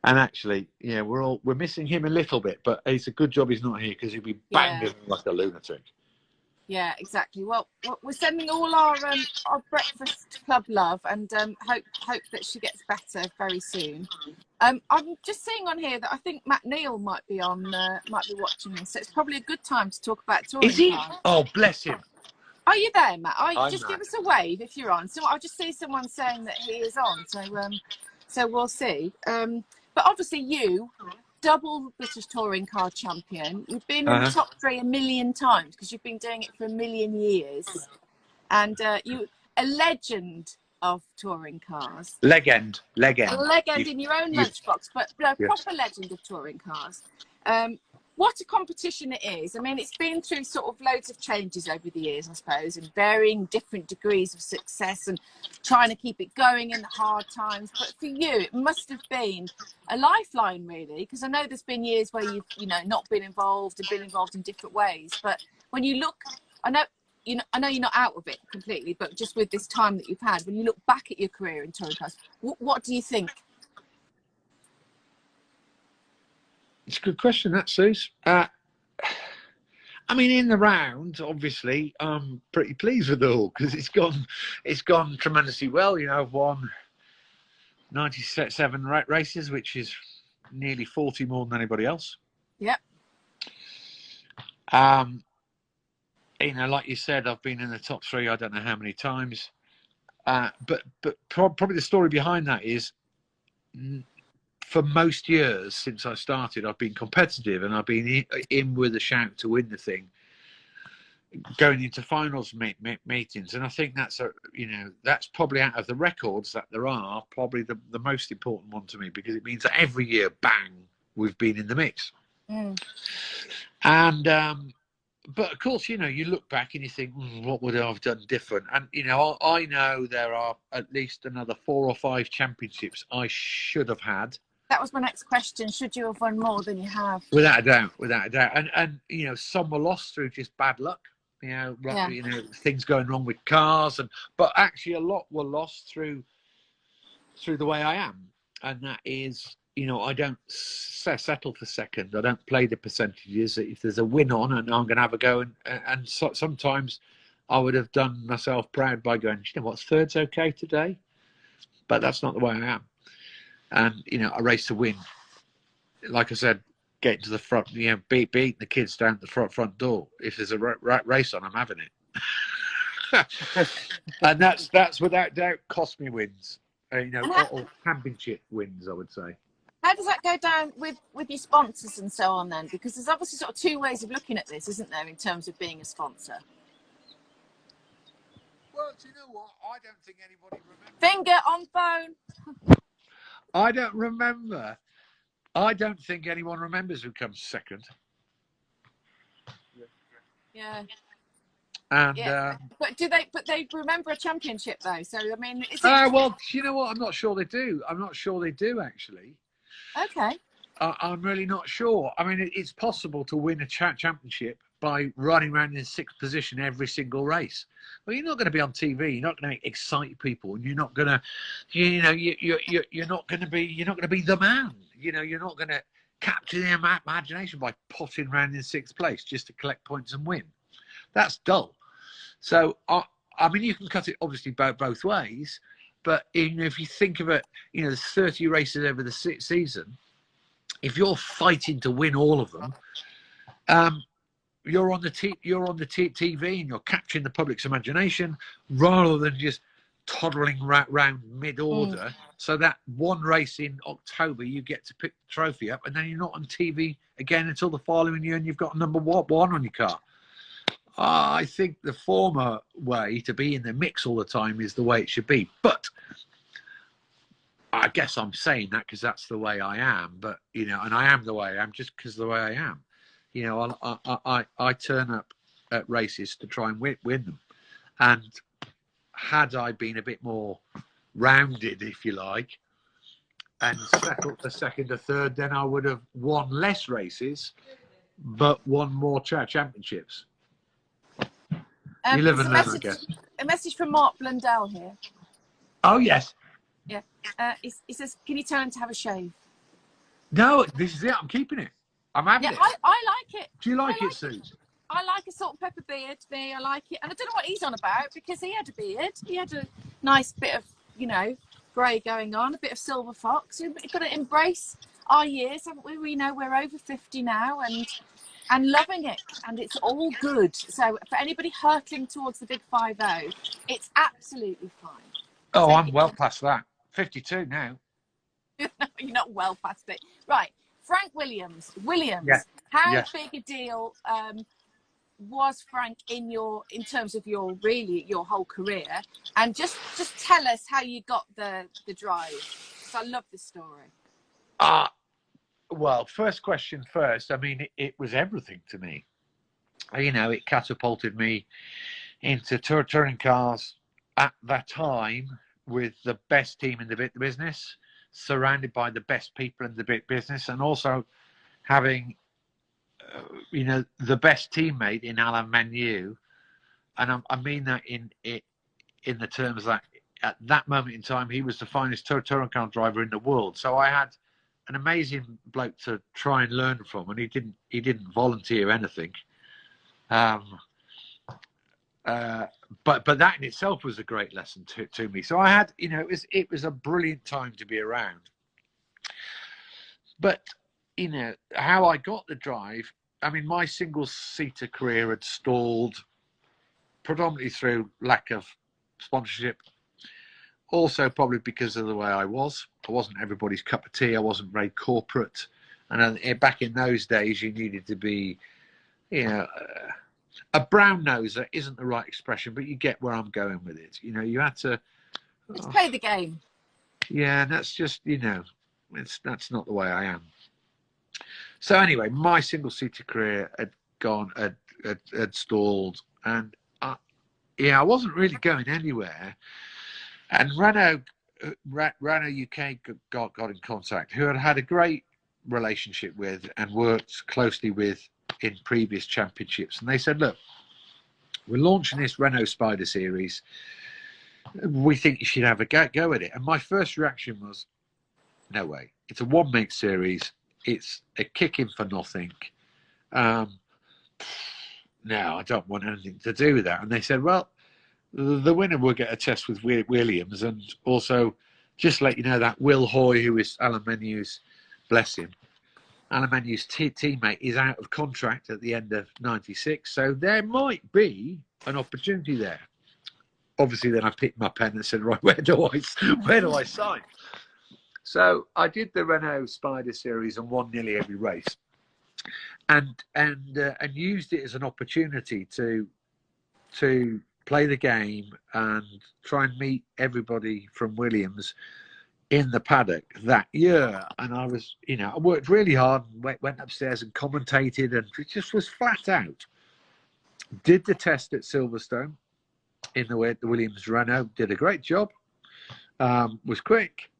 S2: And actually, yeah, we're missing him a little bit, but it's a good job he's not here, because he'd be banging like a lunatic. Yeah,
S1: exactly. Well, we're sending all our Breakfast Club love, and hope that she gets better very soon. I'm just seeing on here that I think Matt Neal might be watching this, so it's probably a good time to talk about touring.
S2: Is he?
S1: Cars.
S2: Oh, bless him.
S1: Are you there, Matt? Just
S2: Matt.
S1: Give us a wave if you're on. So I'll just see someone saying that he is on. So we'll see. But obviously you, double British touring car champion. You've been in the top 3 a million times, because you've been doing it for a million years, and you a legend of touring cars.
S2: Legend.
S1: A legend in your own lunchbox, but a proper legend of touring cars. What a competition it is. I mean, it's been through sort of loads of changes over the years, I suppose, and varying different degrees of success, and trying to keep it going in the hard times. But for you, it must have been a lifeline, really, because I know there's been years where you've, not been involved and been involved in different ways. But when you look, I know you're not out of it completely, but just with this time that you've had, when you look back at your career in touring cars, what do you think?
S2: It's a good question, that, Suze. I mean, in the round, obviously, I'm pretty pleased with it all, because it's gone tremendously well. I've won 97 races, which is nearly 40 more than anybody else.
S1: Yep.
S2: Like you said, I've been in the top 3, I don't know how many times. But probably the story behind that is, for most years since I started, I've been competitive, and I've been in with a shout to win the thing, going into finals meetings. And I think that's that's probably, out of the records that there are, probably the most important one to me, because it means that every year, bang, we've been in the mix. And but of course, you look back and you think, what would I have done different? And I know there are at least another 4 or 5 championships I should have had.
S1: That was my next question. Should you have won more than you have?
S2: Without a doubt. And some were lost through just bad luck. Things going wrong with cars, but actually a lot were lost through the way I am, and that is, I don't settle for second. I don't play the percentages. If there's a win on, and I'm going to have a go, and sometimes I would have done myself proud by going, what, third's okay today, but that's not the way I am. And I race to win. Like I said, getting to the front, beating the kids down at the front door. If there's a race on, I'm having it. And that's without doubt cost me wins. Or championship wins, I would say.
S1: How does that go down with your sponsors and so on then? Because there's obviously sort of 2 ways of looking at this, isn't there, in terms of being a sponsor?
S2: Well, do you know what? I don't think anybody remembers.
S1: Finger on phone.
S2: I don't remember. I don't think anyone remembers who comes second.
S1: Yeah.
S2: And
S1: but they remember a championship though. So I mean,
S2: well, you know what? I'm not sure they do. Actually.
S1: Okay.
S2: I'm really not sure. I mean, it's possible to win a championship by running around in 6th position every single race. Well, you're not going to be on TV. You're not going to excite people, and you're not going to, you're not going to be the man. You're not going to capture their imagination by potting around in 6th place just to collect points and win. That's dull. So I mean, you can cut it obviously both ways, but if you think of it, there's 30 races over the season. if you're fighting to win all of them, you're on the TV and you're capturing the public's imagination rather than just toddling round mid-order. So that one race in October, you get to pick the trophy up, and then you're not on TV again until the following year, and you've got number one on your car. I think the former way, to be in the mix all the time, is the way it should be. But I guess I'm saying that because that's the way I am. But, you know, and I am the way I am just because of the way I am. You know, I turn up at races to try and win them. And had I been a bit more rounded, if you like, and settled for second or third, then I would have won less races, but won more championships. You live and learn, I guess.
S1: A message from Mark Blundell here.
S2: Oh, yes.
S1: Yeah. He says, can you tell him to have a shave?
S2: No, this is it. I'm keeping it. I'm having it.
S1: I like it.
S2: Do you like it, Suze?
S1: I like a salt and pepper beard. I like it. And I don't know what he's on about, because he had a beard. He had a nice bit of, you know, grey going on, a bit of silver fox. We've got to embrace our years, haven't we? We know we're over 50 now and loving it. And it's all good. So for anybody hurtling towards the big 5-0, it's absolutely fine.
S2: Oh, I'm well past that. 52 now.
S1: You're not well past it. Right. Frank Williams.
S2: Yeah.
S1: How big a deal was Frank in terms of your whole career? And just tell us how you got the drive. Because I love this story.
S2: Well, first question first. I mean, it was everything to me. You know, it catapulted me into touring cars at that time with the best team in the business, surrounded by the best people in the business, and also having, you know, the best teammate in Alain Menu. And I mean that in the terms that at that moment in time, he was the finest touring car driver in the world. So I had an amazing bloke to try and learn from, and he didn't volunteer anything. But that in itself was a great lesson to me. So I had, you know, it was a brilliant time to be around. But, you know, how I got the drive, I mean, my single-seater career had stalled predominantly through lack of sponsorship. Also probably because of the way I was. I wasn't everybody's cup of tea. I wasn't very corporate. And back in those days, you needed to be, you know, a brown noser isn't the right expression, but you get where I'm going with it. You know, you had to...
S1: Let's play the game.
S2: Yeah, and that's just, you know, that's not the way I am. So anyway, my single-seater career had stalled, and I wasn't really going anywhere. And Renault UK got in contact, who had a great relationship with and worked closely with in previous championships. And they said, look, we're launching this Renault Spider series. We think you should have a go at it. And my first reaction was, no way. It's a one-make series. It's a kick in for nothing. No, I don't want anything to do with that. And they said, well, the winner will get a test with Williams, and also just let you know that Will Hoy, who is Alain Menu's, bless him, Alain Menu's teammate, is out of contract at the end of '96, so there might be an opportunity there. Obviously, then I picked my pen and said, right, where do I sign? So I did the Renault Spider series and won nearly every race, and used it as an opportunity to play the game and try and meet everybody from Williams in the paddock that year. And I was, you know, I worked really hard and went upstairs and commentated, and it just was flat out. Did the test at Silverstone in the Williams Renault, did a great job, was quick,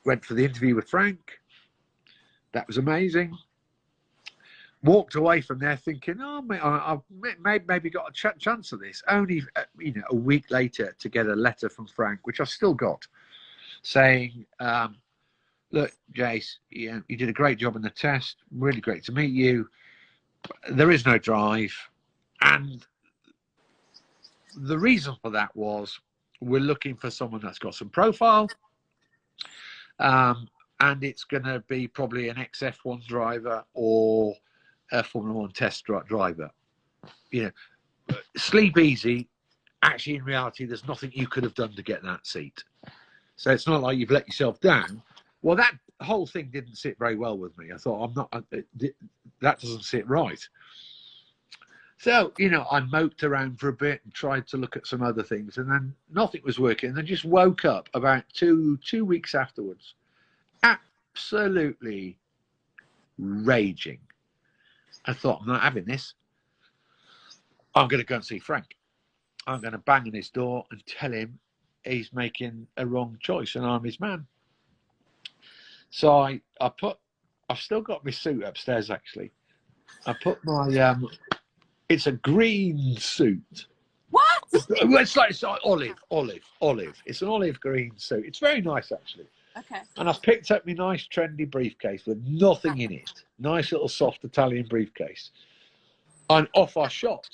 S2: went for the interview with Frank, that was amazing. Walked away from there thinking, oh, I've maybe got a chance of this. Only, you know, a week later to get a letter from Frank, which I've still got, saying, look, Jace, you did a great job in the test. Really great to meet you. There is no drive. And the reason for that was we're looking for someone that's got some profile. and it's going to be probably an XF1 driver or a Formula One test driver. You know, sleep easy. Actually, in reality, there's nothing you could have done to get that seat. So it's not like you've let yourself down. Well, that whole thing didn't sit very well with me. I thought, that doesn't sit right. So, you know, I moped around for a bit and tried to look at some other things, and then nothing was working. And I just woke up about two weeks afterwards, absolutely raging. I thought, I'm not having this. I'm going to go and see Frank. I'm going to bang on his door and tell him he's making a wrong choice and I'm his man. So I've still got my suit upstairs, actually. I put my, it's a green suit.
S1: What?
S2: It's like olive. It's an olive green suit. It's very nice, actually.
S1: Okay.
S2: And I've picked up my nice trendy briefcase with nothing in it. Nice little soft Italian briefcase. And off I shot.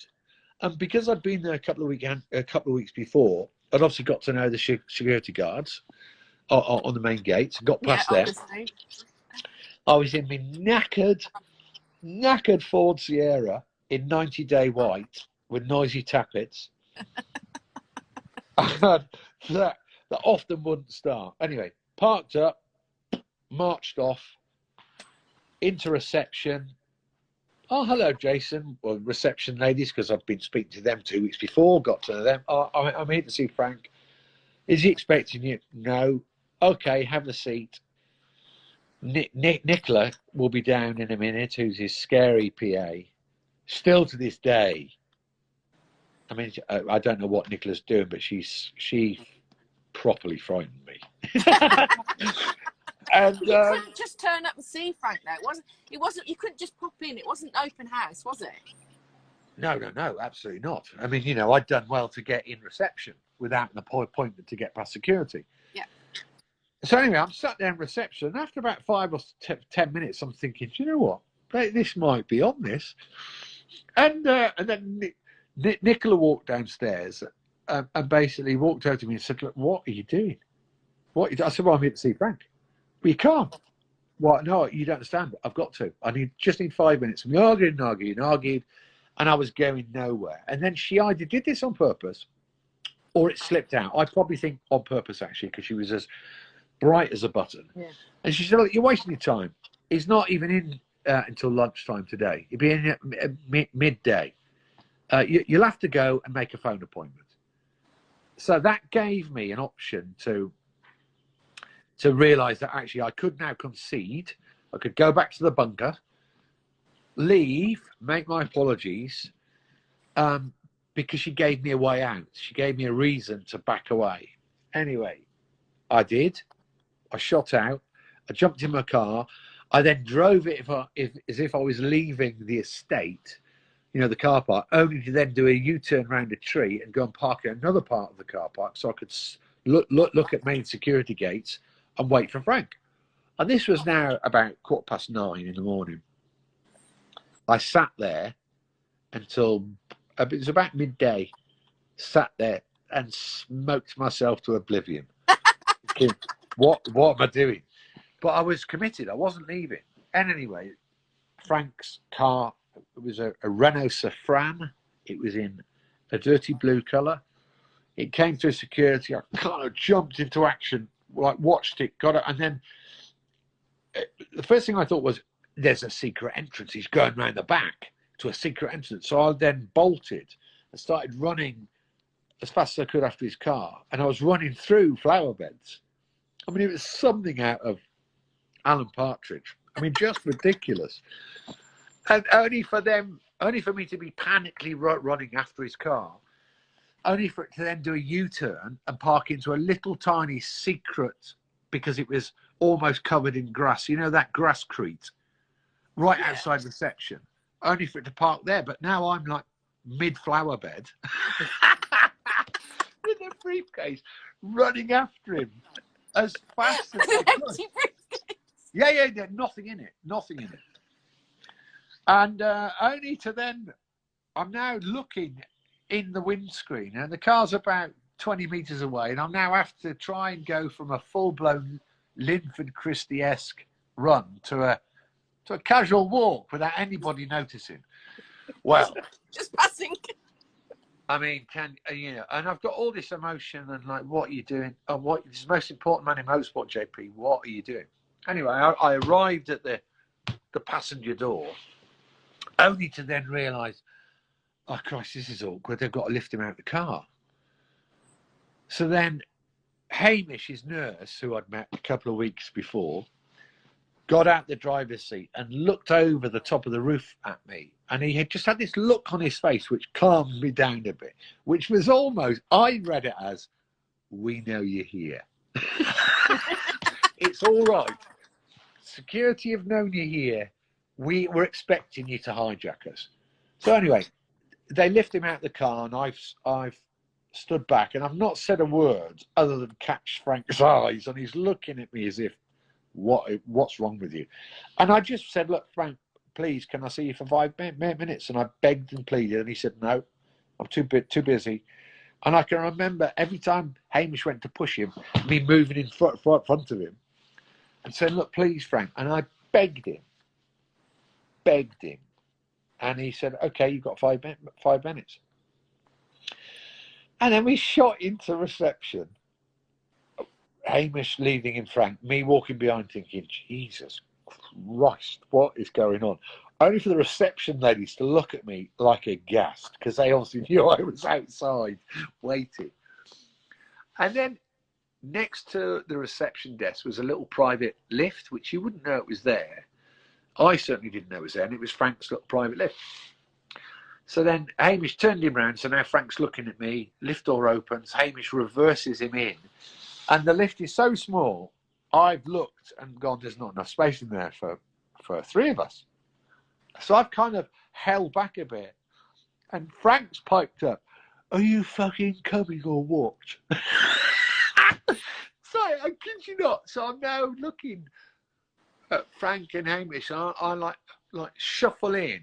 S2: And because I'd been there a couple of weeks before, I'd obviously got to know the security guards on the main gate. Got past them. I was in my knackered Ford Sierra in 90-day white with noisy tappets. that often wouldn't start. Anyway, parked up, marched off into reception. Oh, hello, Jason. Well, reception ladies, because I've been speaking to them 2 weeks before, got to know them. Oh, I'm here to see Frank. Is he expecting you? No. Okay, have a seat. Nicola will be down in a minute, who's his scary PA. Still to this day, I mean, I don't know what Nicola's doing, but she properly frightened me. And
S1: you couldn't just turn up and see Frank, though. It wasn't. You couldn't just pop in. It wasn't an open house, was it?
S2: No, absolutely not. I mean, you know, I'd done well to get in reception without an appointment to get past security. Yeah. So anyway, I'm sat there in reception, and after about 5 or 10 minutes, I'm thinking, do you know what? This might be on this. And then Nicola walked downstairs and basically walked over to me and said, "Look, what are you doing? I said, "Well, I'm here to see Frank." "Well, you can't." "What? No, you don't understand. I've got to. Just need 5 minutes." And we argued, and I was going nowhere. And then she either did this on purpose or it slipped out. I probably think on purpose, actually, because she was as bright as a button. Yeah. And she said, "Look, you're wasting your time. He's not even in until lunchtime today. He'll be in at midday. You'll have to go and make a phone appointment." So that gave me an option to realise that actually I could now concede. I could go back to the bunker, leave, make my apologies, because she gave me a way out. She gave me a reason to back away. Anyway, I did. I shot out. I jumped in my car. I then drove it as if I was leaving the estate, you know, the car park, only to then do a U-turn around a tree and go and park in another part of the car park so I could look at main security gates and wait for Frank. And this was now about 9:15 in the morning. I sat there until it was about midday, sat there and smoked myself to oblivion. Thinking, what am I doing? But I was committed. I wasn't leaving. And anyway, Frank's car, it was a Renault Safran. It was in a dirty blue colour. It came through security. I kind of jumped into action, like watched it, got it. And then the first thing I thought was, there's a secret entrance. He's going round the back to a secret entrance. So I then bolted and started running as fast as I could after his car. And I was running through flower beds. I mean, it was something out of Alan Partridge. I mean, just ridiculous. And only for me to be panically running after his car, only for it to then do a U-turn and park into a little tiny secret, because it was almost covered in grass. You know, that grasscrete right outside reception. Only for it to park there. But now I'm like mid-flower bed with a briefcase running after him as fast as I could. Yeah, nothing in it. And only to then, I'm now looking in the windscreen, and the car's about 20 metres away, and I now have to try and go from a full-blown Linford Christie-esque run to a casual walk without anybody noticing. Well,
S1: Just passing.
S2: I mean, and I've got all this emotion and like, what are you doing? Oh, what is the most important man in motorsport, JP? What are you doing? Anyway, I arrived at the passenger door, only to then realise, oh Christ, this is awkward. They've got to lift him out of the car. So then Hamish, his nurse, who I'd met a couple of weeks before, got out the driver's seat and looked over the top of the roof at me. And he had just had this look on his face which calmed me down a bit, which was almost, I read it as, we know you're here. It's all right. Security have known you're here. We were expecting you to hijack us. So anyway, they lift him out of the car, and I've stood back, and I've not said a word other than catch Frank's eyes, and he's looking at me as if, what's wrong with you? And I just said, look, Frank, please, can I see you for 5 minutes? And I begged and pleaded, and he said, no, I'm too busy. And I can remember every time Hamish went to push him, me moving in front of him and saying, look, please, Frank. And I begged him. And he said, okay, you've got 5 minutes. And then we shot into reception. Hamish leading in Frank, me walking behind thinking, Jesus Christ, what is going on? Only for the reception ladies to look at me like aghast, because they obviously knew I was outside waiting. And then next to the reception desk was a little private lift, which you wouldn't know it was there. I certainly didn't know it was there, and it was Frank's little private lift. So then Hamish turned him round, so now Frank's looking at me, lift door opens, Hamish reverses him in, and the lift is so small, I've looked and gone, there's not enough space in there for 3 of us. So I've kind of held back a bit, and Frank's piped up, are you fucking coming or what? So I kid you not, so I'm now looking at Frank and Hamish, and I like shuffle in,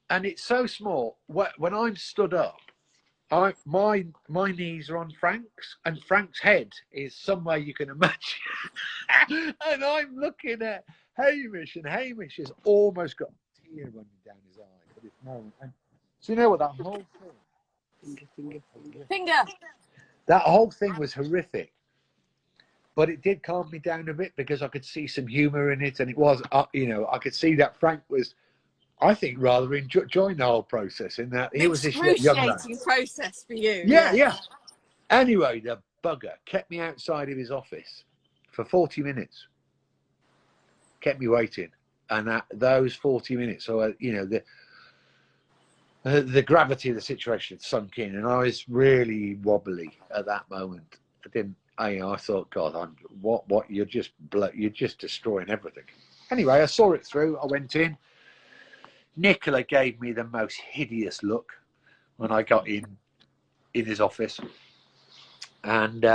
S2: and it's so small, when I'm stood up, my knees are on Frank's, and Frank's head is somewhere you can imagine. And I'm looking at Hamish, and Hamish has almost got a tear running down his eye at this moment. And so you know what, that whole thing,
S1: Finger.
S2: that whole thing was horrific. But it did calm me down a bit, because I could see some humour in it, and it was, I could see that Frank was, I think, rather enjoying the whole process, in that he was this young man.
S1: Excruciating process for you.
S2: Yeah. Anyway, the bugger kept me outside of his office for 40 minutes. Kept me waiting, and those 40 minutes, so the gravity of the situation had sunk in, and I was really wobbly at that moment. I thought, God, what? You're just destroying everything. Anyway, I saw it through. I went in. Nicola gave me the most hideous look when I got in his office, and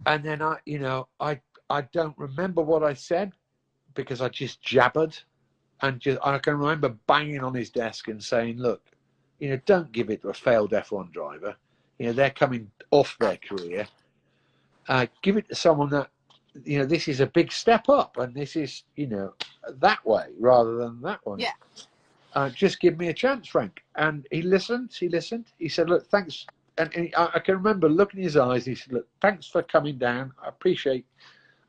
S2: and then I don't remember what I said, because I just jabbered, and I can remember banging on his desk and saying, look, don't give it to a failed F1 driver. They're coming off their career. Give it to someone that, this is a big step up, and this is, that way rather than that one. Yeah. Just give me a chance, Frank. And he listened. He said, look, thanks. And I can remember looking in his eyes. He said, look, thanks for coming down. I appreciate.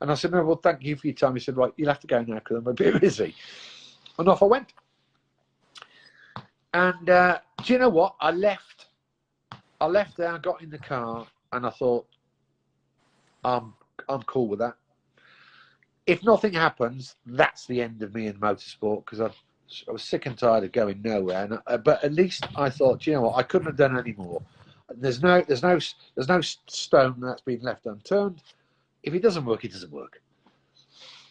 S2: And I said, no, well, thank you for your time. He said, right, you'll have to go now because I'm a bit busy. And off I went. And do you know what? I left there, I got in the car, and I thought, I'm cool with that. If nothing happens, that's the end of me in motorsport, because I was sick and tired of going nowhere. But at least I thought, do you know what? I couldn't have done any more. There's no stone that's been left unturned. If it doesn't work, it doesn't work.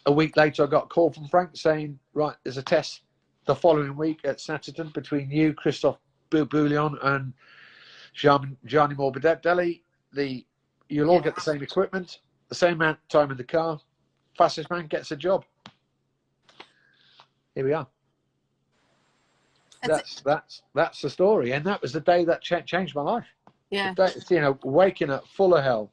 S2: A week later, I got a call from Frank saying, right, there's a test the following week at Snatterton between you, Christophe Bouillon, and Gianni Morbidelli. You'll all get the same equipment, the same amount of time in the car. Fastest man gets a job. Here we are. That's the story, and that was the day that changed my life.
S1: Yeah.
S2: Waking up full of hell,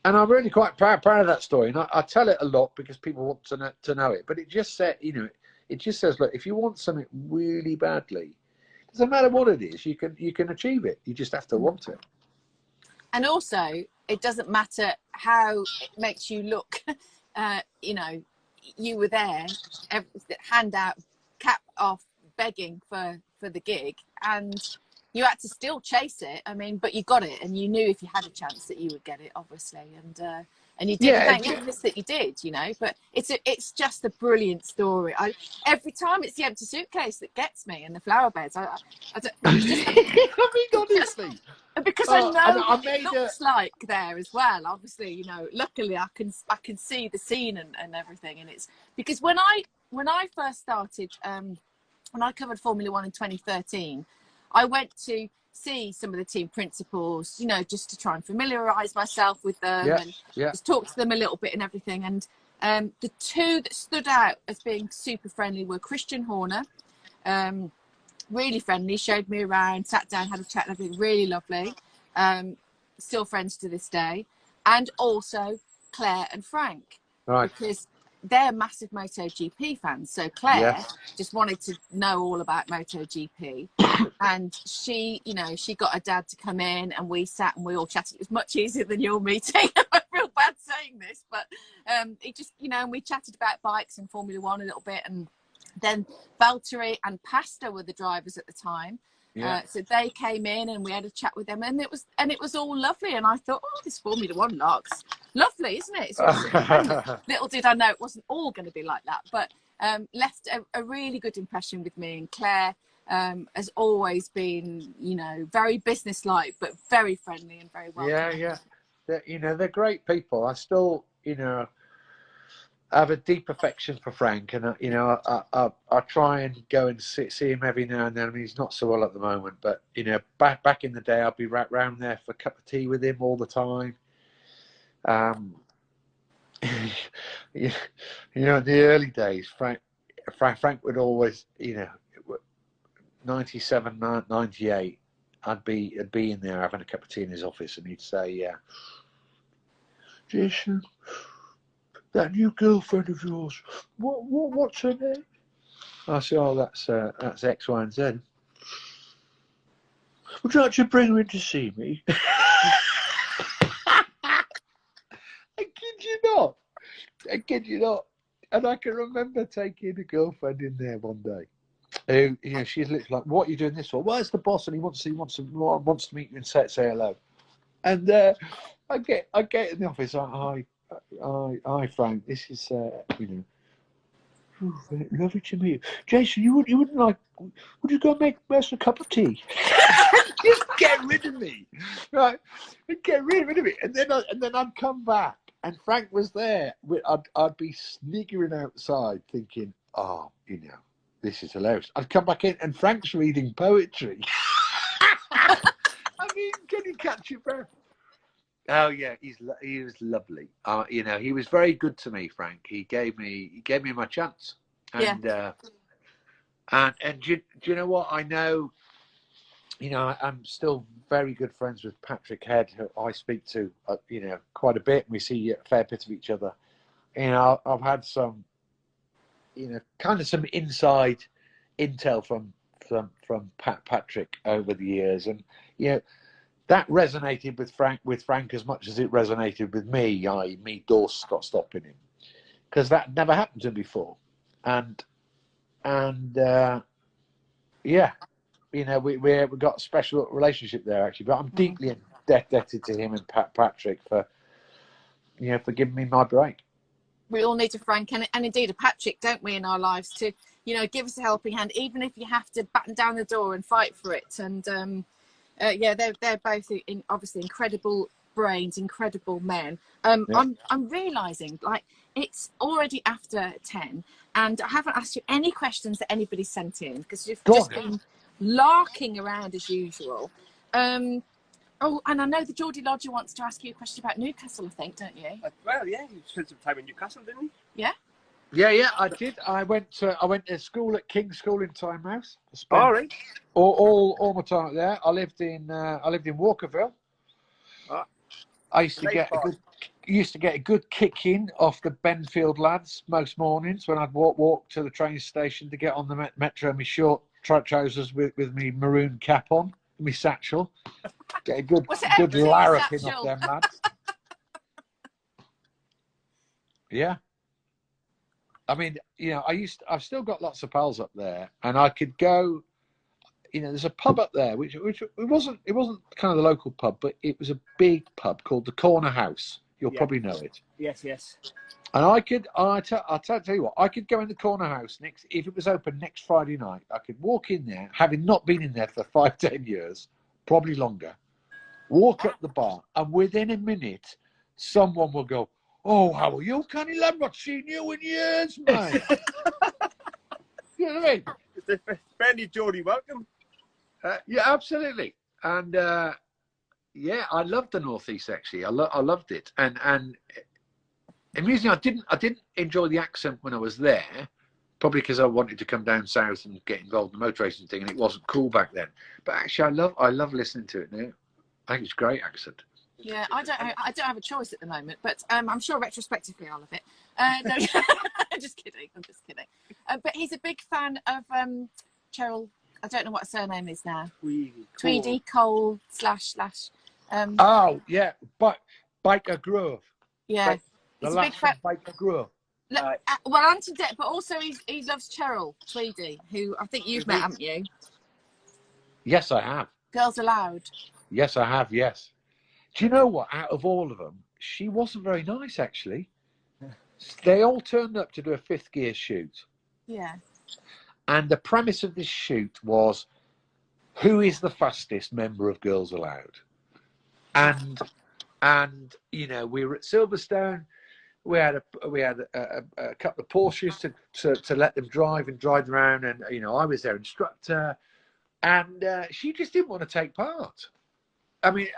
S2: And I'm really quite proud of that story. And I tell it a lot because people want to know it. But it just said, you know, it just says, look, if you want something really badly, it doesn't matter what it is, you can achieve it. You just have to want it.
S1: And also, it doesn't matter how it makes you look. You know, you were there, hand out, cap off, begging for the gig, and you had to still chase it. I mean, but you got it, and you knew if you had a chance that you would get it, obviously, and you did.
S2: Yeah,
S1: Thank goodness that you did, you know. But it's just a brilliant story. Every time it's the empty suitcase that gets me, and the flower beds. I don't, it's just,
S2: I mean, honestly.
S1: because I know
S2: I
S1: what it
S2: made
S1: looks like there as well. Obviously, you know, luckily I can see the scene and everything, and it's because when I first started, when I covered Formula One in 2013, I went to see some of the team principals, you know, just to try and familiarise myself with them and just talk to them a little bit and everything. And the two that stood out as being super friendly were Christian Horner. Really friendly, showed me around, sat down, had a chat and everything, really lovely. Still friends to this day. And also Claire and Frank.
S2: Right.
S1: Because they're massive MotoGP fans. So Claire just wanted to know all about MotoGP. And she, you know, she got her dad to come in and we sat and we all chatted. It was much easier than your meeting. I'm real bad saying this, but it just, you know, and we chatted about bikes and Formula One a little bit, and then Valtteri and Pasta were the drivers at the time. So they came in and we had a chat with them, and it was all lovely. And I thought, oh, this Formula One lark's lovely, isn't it? It's little did I know it wasn't all going to be like that, but left a really good impression with me. And Claire has always been, you know, very businesslike, but very friendly and very welcoming.
S2: Yeah. You know, they're great people. I still, you know, I have a deep affection for Frank, and you know, I try and go and see him every now and then. I mean, he's not so well at the moment, but you know, back in the day, I'd be right round there for a cup of tea with him all the time. You know, in the early days, Frank would always, you know, 97, 98, I'd be in there having a cup of tea in his office, and he'd say, Jason, that new girlfriend of yours, what's her name? I say, oh, that's X, Y, and Z. Would you like to bring her in to see me? I kid you not. And I can remember taking a girlfriend in there one day. Who, you know, she's literally like, "What are you doing this for?" "Well, it's the boss, and he wants to meet you and say hello." And I get in the office. Hi, Frank. This is you know, lovely to meet you, Jason. You wouldn't like? Would you go make us a cup of tea? Just get rid of me, right? Get rid of me, and then I'd come back, and Frank was there. I'd be sniggering outside, thinking, "Oh, you know, this is hilarious." I'd come back in, and Frank's reading poetry. I mean, can you catch your breath? Oh yeah, he was lovely. You know, he was very good to me, Frank. He gave me my chance, and and do you know what? I know, you know, I'm still very good friends with Patrick Head, who I speak to, you know, quite a bit. We see a fair bit of each other. You know, I've had some, you know, kind of some inside intel from Patrick over the years, and you know, that resonated with Frank as much as it resonated with me. Me door stopping him, because that never happened to him before, and yeah, you know, we got a special relationship there actually. But I'm deeply indebted to him and Patrick for, you know, for giving me my break.
S1: We all need a Frank and indeed a Patrick, don't we, in our lives to, you know, give us a helping hand, even if you have to batten down the door and fight for it. And yeah, they're both obviously incredible brains, incredible men. I'm realising, like, it's already after 10, and I haven't asked you any questions that anybody sent in, because you've just been larking around as usual. Oh, and I know the Geordie Lodger wants to ask you a question about Newcastle, I think, don't you?
S4: Well, yeah, you spent some time in Newcastle, didn't you?
S1: Yeah.
S2: Yeah, I did. I went to school at King's School in Tynemouth.
S4: All right.
S2: All my time there. I lived in Walkerville. I used to get a good. used to get a good kick in off the Benfield lads most mornings when I'd walk to the train station to get on the metro in my short trousers with me maroon cap on, me satchel. Get a good larruping off them lads. Yeah. I mean, you know, I've still got lots of pals up there, and I could go. You know, there's a pub up there which it wasn't kind of the local pub, but it was a big pub called the Corner House. You'll probably know it.
S4: Yes, yes.
S2: And I'll tell you what, I could go in the Corner House if it was open next Friday night. I could walk in there, having not been in there for 5-10 years, probably longer. Walk up the bar, and within a minute, someone will go, "Oh, how are you, Connie? I've not seen you in years, mate." You know what I mean?
S4: It's a friendly Geordie welcome.
S2: Yeah, absolutely. And yeah, I loved the Northeast actually. I loved it. And amusingly, I didn't enjoy the accent when I was there, probably because I wanted to come down south and get involved in the motor racing thing, and it wasn't cool back then. But actually, I love listening to it now. I think it's a great accent.
S1: Yeah, I don't have a choice at the moment, but I'm sure retrospectively I'll love it. No, I'm just kidding. But he's a big fan of Cheryl. I don't know what her surname is now. Tweedy Cole /
S2: oh yeah, Baker Grove.
S1: Yeah,
S2: The
S1: he's a big fan.
S2: Baker Grove.
S1: Well, Antoinette, but also he loves Cheryl Tweedy, who I think you've met, haven't you?
S2: Yes, I have.
S1: Girls Aloud.
S2: Yes, I have. Yes. Do you know what? Out of all of them, she wasn't very nice, actually. They all turned up to do a fifth gear shoot.
S1: Yeah.
S2: And the premise of this shoot was, who is the fastest member of Girls Aloud? And you know, we were at Silverstone. We had a couple of Porsches to let them drive and drive around. And, you know, I was their instructor. And she just didn't want to take part. I mean,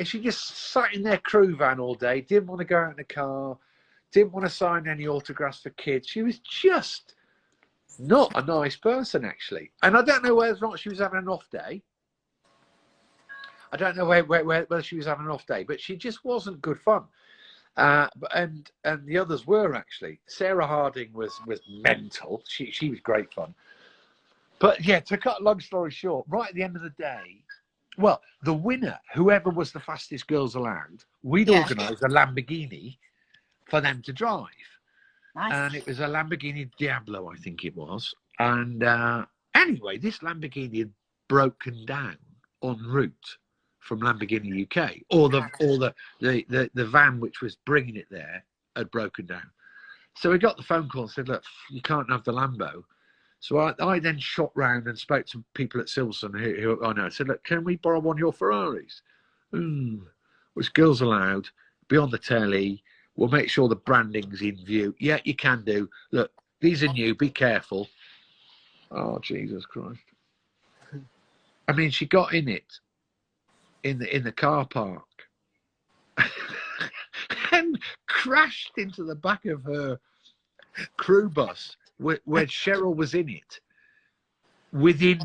S2: she just sat in their crew van all day, didn't want to go out in the car, didn't want to sign any autographs for kids. She was just not a nice person, actually. And I don't know whether or not she was having an off day. I don't know whether she was having an off day, but she just wasn't good fun. And the others were, actually. Sarah Harding was mental. She was great fun. But yeah, to cut a long story short, right at the end of the day, well, the winner, whoever was the fastest Girls Aloud, we'd organised a Lamborghini for them to drive.
S1: Nice.
S2: And it was a Lamborghini Diablo, I think it was. And anyway, this Lamborghini had broken down en route from Lamborghini UK, or the van which was bringing it there had broken down. So we got the phone call and said, "Look, you can't have the Lambo." So I then shot round and spoke to people at Silverstone who I know. I said, "Look, can we borrow one of your Ferraris?" Which Girls Aloud, be on the telly. We'll make sure the branding's in view. Yeah, you can do. Look, these are new. Be careful. Oh, Jesus Christ. I mean, she got in it in the car park and crashed into the back of her crew bus where Cheryl was in it within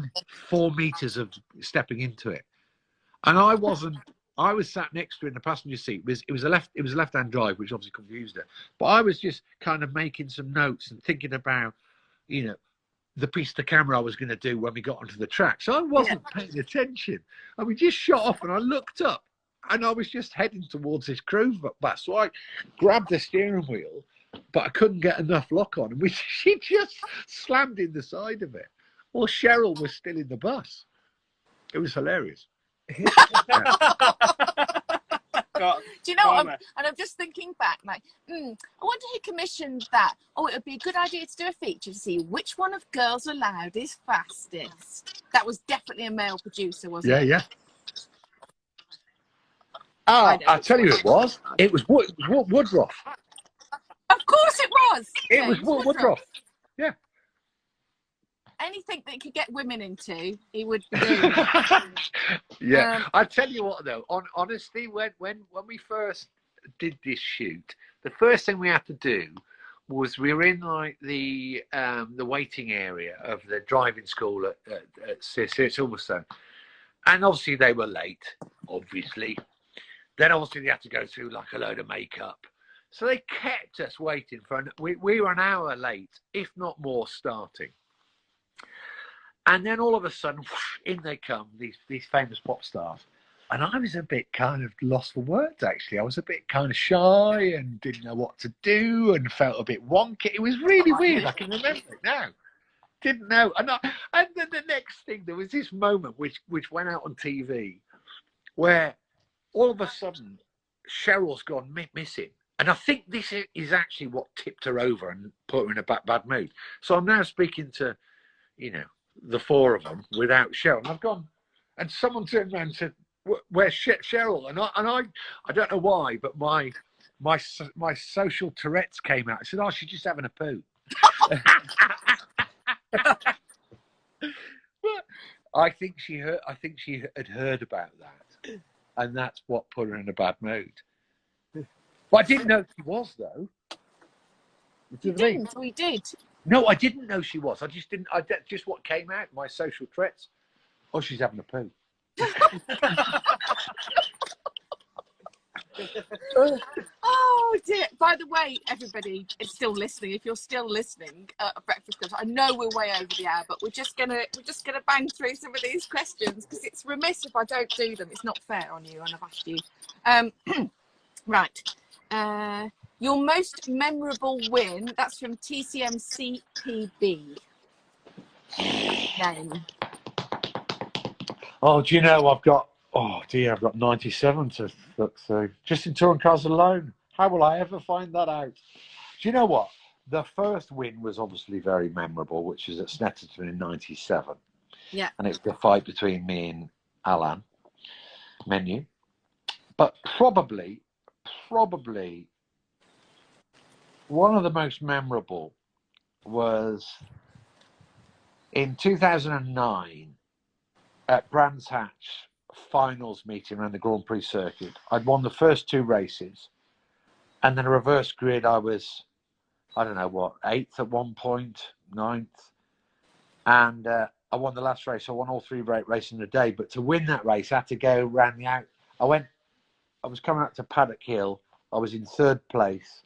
S2: 4 meters of stepping into it. And I was sat next to her in the passenger seat. It was a left-hand drive, which obviously confused her. But I was just kind of making some notes and thinking about, you know, the piece of the camera I was going to do when we got onto the track. So I wasn't paying attention. And we just shot off and I looked up and I was just heading towards this crew bus. So I grabbed the steering wheel, but I couldn't get enough lock on. And she just slammed in the side of it. Well, Cheryl was still in the bus. It was hilarious.
S1: Do you know what? I'm just thinking back, like, I wonder who commissioned that. Oh, it would be a good idea to do a feature to see which one of Girls Aloud is fastest. That was definitely a male producer, wasn't it?
S2: Yeah. Oh, I'll tell you who it was. It was Woodruff.
S1: Of course it was.
S2: It was Woodruff. Yeah.
S1: Anything that could get women into, he would be doing.
S2: Yeah, I tell you what though, honestly, when we first did this shoot, the first thing we had to do was we were in like the waiting area of the driving school at Silverstone, and obviously they were late, obviously. Then obviously they had to go through like a load of makeup. So they kept us waiting for, we were an hour late, if not more, starting. And then all of a sudden, whoosh, in they come, these famous pop stars. And I was a bit kind of lost for words, actually. I was a bit kind of shy and didn't know what to do and felt a bit wonky. It was really weird. I can remember it now. Didn't know. And then the next thing, there was this moment which went out on TV where all of a sudden Cheryl's gone missing. And I think this is actually what tipped her over and put her in a bad mood. So I'm now speaking to, you know, the four of them without Cheryl. And I've gone, and someone turned around and said, "Where's Cheryl?" And I don't know why, but my social Tourette's came out. I said, "Oh, she's just having a poo." But I think she had heard about that, and that's what put her in a bad mood. But I didn't know she was, though.
S1: You didn't? We did.
S2: No, I didn't know she was. I just didn't. Just what came out, my social threats. Oh, she's having a poo.
S1: Oh dear. By the way, everybody is still listening. If you're still listening at Breakfast Club, I know we're way over the hour, but we're just gonna bang through some of these questions because it's remiss if I don't do them. It's not fair on you, and I've asked you. Right. Your most memorable win, that's from TCMCPB. Name.
S2: Oh, do you know I've got 97 to look through just in touring cars alone. How will I ever find that out? Do you know what? The first win was obviously very memorable, which is at Snetterton in '97.
S1: Yeah.
S2: And it was the fight between me and Alan Menu. But probably one of the most memorable was in 2009 at Brands Hatch finals meeting around the Grand Prix circuit. I'd won the first two races, and then a reverse grid I was, I don't know what, 8th at one point, 9th, and I won the last race. I won all three races in a day, but to win that race I had to go around the out. I was coming up to Paddock Hill. I was in third place.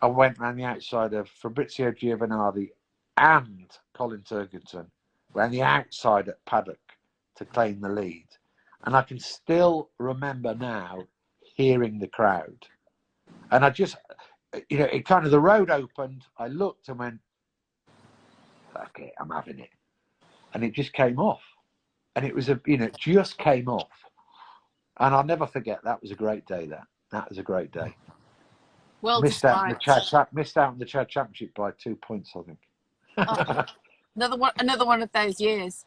S2: I went around the outside of Fabrizio Giovanardi and Colin Turkington, around the outside at Paddock to claim the lead. And I can still remember now hearing the crowd. And I just, you know, it kind of, the road opened, I looked and went, okay, I'm having it. And it just came off. And it was it just came off. And I'll never forget, that was a great day, that was a great day.
S1: Well,
S2: missed out on the Chad Championship by 2 points, I think.
S1: Oh, another one of those years.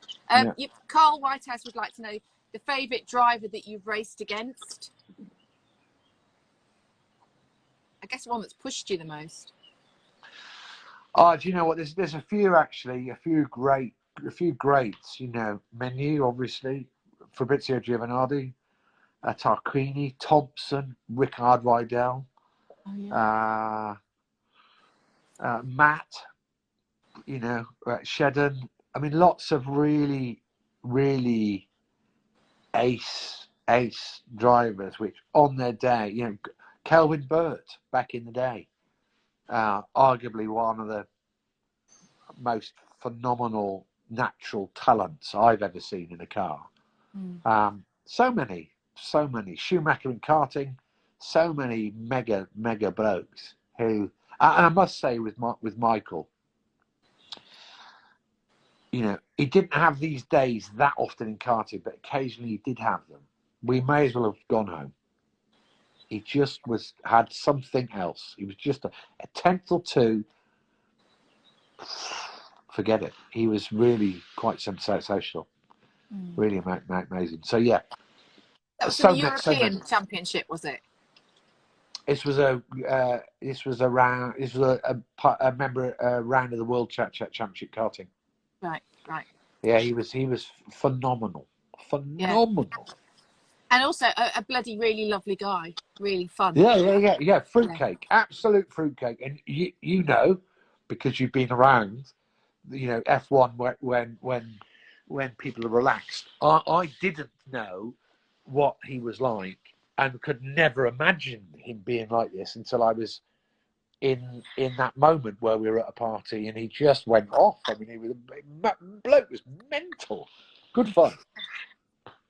S1: Carl Whitehouse would like to know the favourite driver that you've raced against. I guess one that's pushed you the most.
S2: Oh, do you know what? There's a few actually, a few greats. You know, Menu obviously, Fabrizio Giovanardi, Tarquini, Thompson, Rickard Rydell.
S1: Oh, yeah.
S2: Matt, you know, Shedden. I mean, lots of really, really ace drivers, which on their day, you know, Kelvin Burt back in the day, arguably one of the most phenomenal natural talents I've ever seen in a car. So many Schumacher in karting. So many mega blokes who, and I must say with Michael, you know, he didn't have these days that often in karting, but occasionally he did have them. We may as well have gone home. He just had something else. He was just a tenth or two. Forget it. He was really quite sensational. Really amazing. So yeah.
S1: That was the European Championship, was it?
S2: This was a member round of the World Championship karting.
S1: Right.
S2: Yeah, he was phenomenal.
S1: Yeah. And also a bloody really lovely guy, really fun.
S2: Yeah. Fruitcake, absolute fruitcake. And you know, because you've been around, you know, F1 when people are relaxed. I didn't know what he was like and could never imagine him being like this until I was in that moment where we were at a party and he just went off. I mean, he was bloke was mental. Good fun.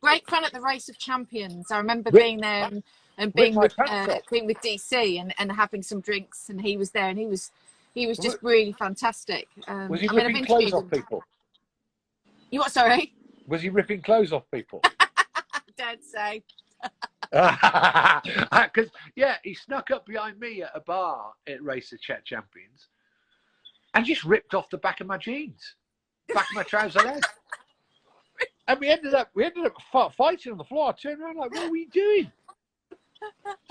S1: Great fun at the Race of Champions. I remember being there and being with DC and having some drinks, and he was there, and he was just really fantastic.
S2: Was he ripping clothes off people?
S1: You what? Sorry.
S2: Was he ripping clothes off people?
S1: Don't say.
S2: Because he snuck up behind me at a bar at Race of Champions and just ripped off the back of my jeans, back of my trouser leg, and we ended up fighting on the floor. I turned around like, "What are we doing?"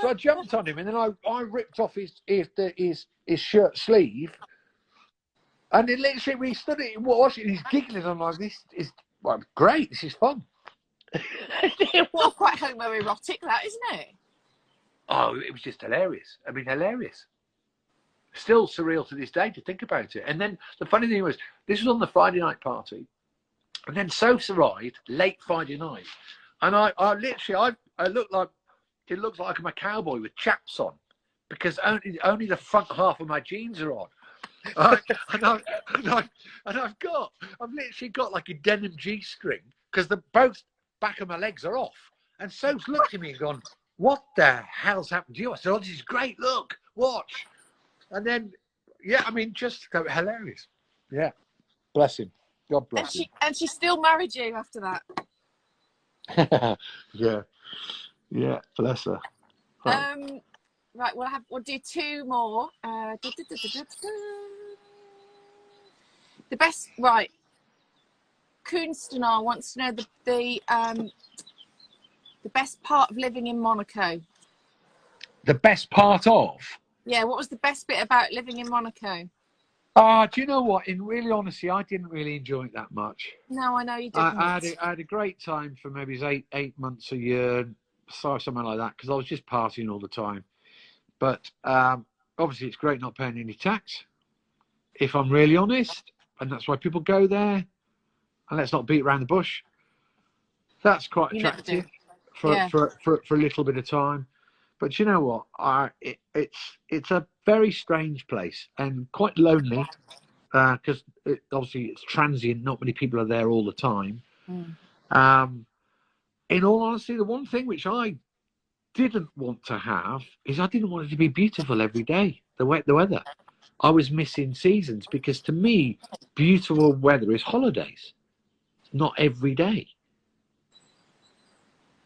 S2: So I jumped on him, and then I ripped off his shirt sleeve, and then literally we stood it watching. He's giggling. I'm like, "This is great. This is fun."
S1: Well, quite homoerotic, that, isn't it?
S2: Oh, it was just hilarious. I mean, hilarious. Still surreal to this day to think about it. And then the funny thing was, this was on the Friday night party, and then Soph's arrived late Friday night, and I looked like it looks like I'm a cowboy with chaps on, because only the front half of my jeans are on. I've literally got like a denim G-string because both back of my legs are off. And Soph's looked at me and gone, "What the hell's happened to you?" I said, "Oh, this is great. Look, watch." And then, I mean, just hilarious. Yeah, bless him. God bless him.
S1: And she still married you after that.
S2: Yeah, bless her.
S1: Right, we'll do two more. The best, right. Kunstenar wants to know the best part of living in Monaco.
S2: The best part of?
S1: Yeah, what was the best bit about living in Monaco?
S2: Do you know what? In really honesty, I didn't really enjoy it that much.
S1: No, I know you didn't.
S2: I had a great time for maybe 8 months a year, something like that, because I was just partying all the time. But obviously, it's great not paying any tax, if I'm really honest, and that's why people go there. And let's not beat around the bush. That's quite attractive for a little bit of time. But you know what? It's a very strange place and quite lonely, because obviously it's transient. Not many people are there all the time. In all honesty, the one thing which I didn't want to have is I didn't want it to be beautiful every day. The weather. I was missing seasons, because to me, beautiful weather is holidays. Not every day.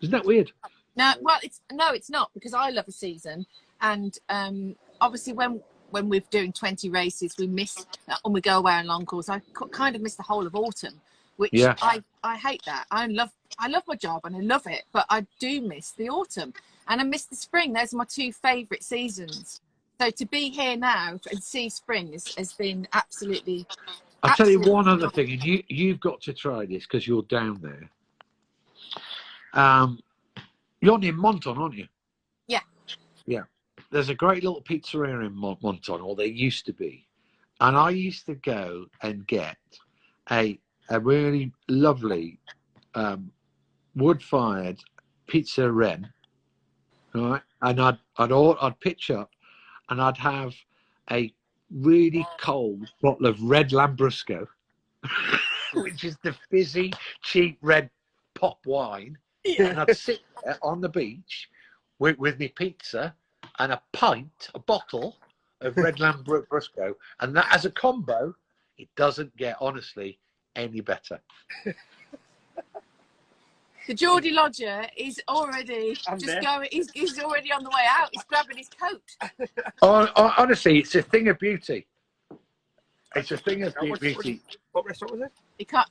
S2: Isn't that weird?
S1: No, well, it's not, because I love a season, and obviously when we're doing 20 races, we miss, and we go away on long course. I kind of miss the whole of autumn, which I hate that. I love my job and I love it, but I do miss the autumn and I miss the spring. Those are my two favourite seasons. So to be here now and see spring has been absolutely.
S2: I'll tell you one other thing, and you've got to try this because you're down there. You're near Monton, aren't you?
S1: Yeah.
S2: Yeah. There's a great little pizzeria in Monton, or there used to be. And I used to go and get a really lovely wood-fired pizza Ren, right? And I'd pitch up and I'd have a really cold bottle of red Lambrusco, which is the fizzy, cheap red pop wine. Yeah. And I'd sit there on the beach with my pizza and a bottle of red Lambrusco. And that, as a combo, it doesn't get, honestly, any better.
S1: The Geordie Lodger is already going. He's already on the way out. He's grabbing his coat.
S2: Honestly, it's a thing of beauty. It's a thing of beauty.
S4: What restaurant was it?
S1: He can't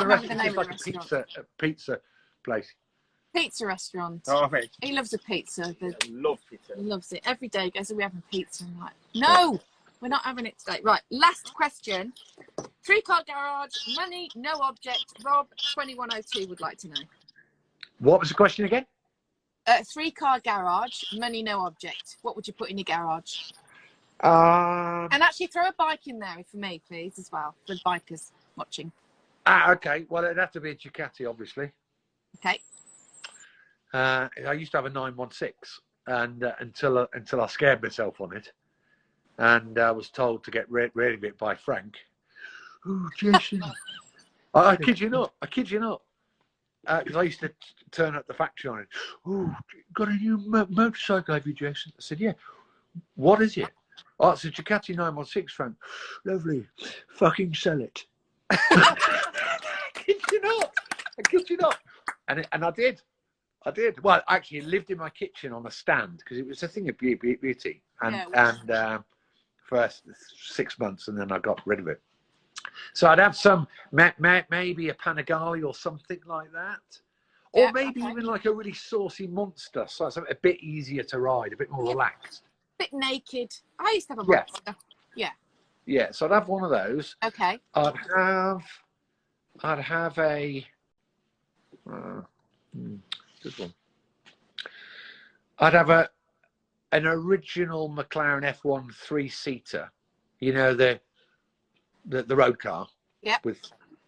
S1: remember the name of the restaurant.
S2: A pizza place.
S1: Pizza restaurant.
S4: Oh, thanks.
S1: He loves a pizza.
S4: I love pizza.
S1: He loves it. Every day he goes, "Are we having pizza?" I'm like, "No, we're not having it today." Right, last question. 3-car garage, money, no object. Rob, 2102 would like to know.
S2: What was the question again?
S1: 3-car garage, money, no object. What would you put in your garage? And actually throw a bike in there for me, please, as well, for the bikers watching.
S2: Okay. Well, it'd have to be a Ducati, obviously.
S1: Okay.
S2: I used to have a 916, and until I scared myself on it, and I was told to get rid of it by Frank. Oh, Jason! I kid you not. I kid you not. Because I used to turn up the factory on it. Oh, got a new motorcycle, have you, Jason? I said, yeah. What is it? Oh, it's a Ducati 916, Frank. Lovely. Fucking sell it. I kid you not. I kid you not. And I did. I did. Well, actually, it lived in my kitchen on a stand because it was a thing of beauty. And for 6 months, and then I got rid of it. So I'd have some, maybe a Panigale or something like that. Or maybe even like a really saucy monster. So something a bit easier to ride, a bit more relaxed.
S1: Bit naked. I used to have a monster. Yeah.
S2: Yeah, so I'd have one of those.
S1: Okay.
S2: I'd have a good one. I'd have an original McLaren F1 3-seater. You know, the road car.
S1: Yeah. With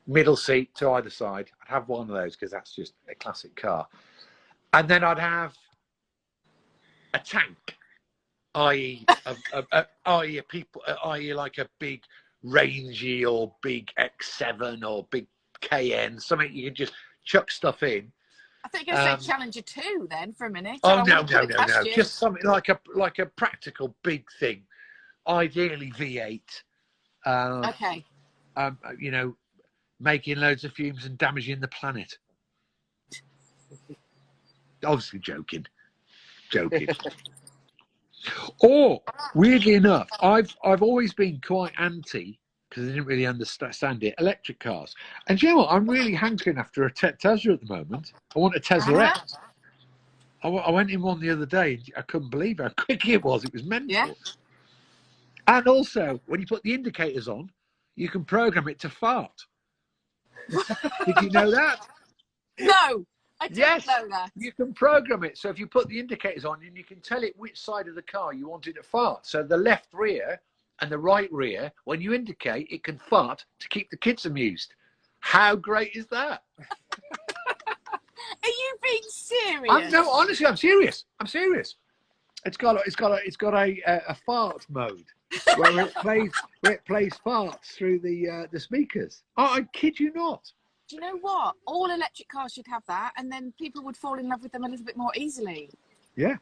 S2: middle seat to either side. I'd have one of those because that's just a classic car. And then I'd have a tank. i.e. like a big Rangy or big X7 or big KN, something you can just chuck stuff in.
S1: I think you're going to say Challenger 2 then for a minute.
S2: Oh, no. Just something like a practical big thing. Ideally V8.
S1: Okay.
S2: You know, making loads of fumes and damaging the planet. Obviously joking. Or, weirdly enough, I've always been quite anti, because I didn't really understand it, electric cars. And you know what? I'm really hankering after a Tesla at the moment. I want a Tesla X. I went in one the other day, and I couldn't believe how quick it was. It was mental. Yeah. And also, when you put the indicators on, you can program it to fart. Did you know that?
S1: No. I didn't know that.
S2: You can program it. So if you put the indicators on, and you can tell it which side of the car you want it to fart. So the left rear and the right rear, when you indicate, it can fart to keep the kids amused. How great is that?
S1: Are you being serious?
S2: No, honestly, I'm serious. It's got a fart mode where it plays farts through the speakers. Oh, I kid you not.
S1: Do you know what? All electric cars should have that, and then people would fall in love with them a little bit more easily.
S2: Yeah.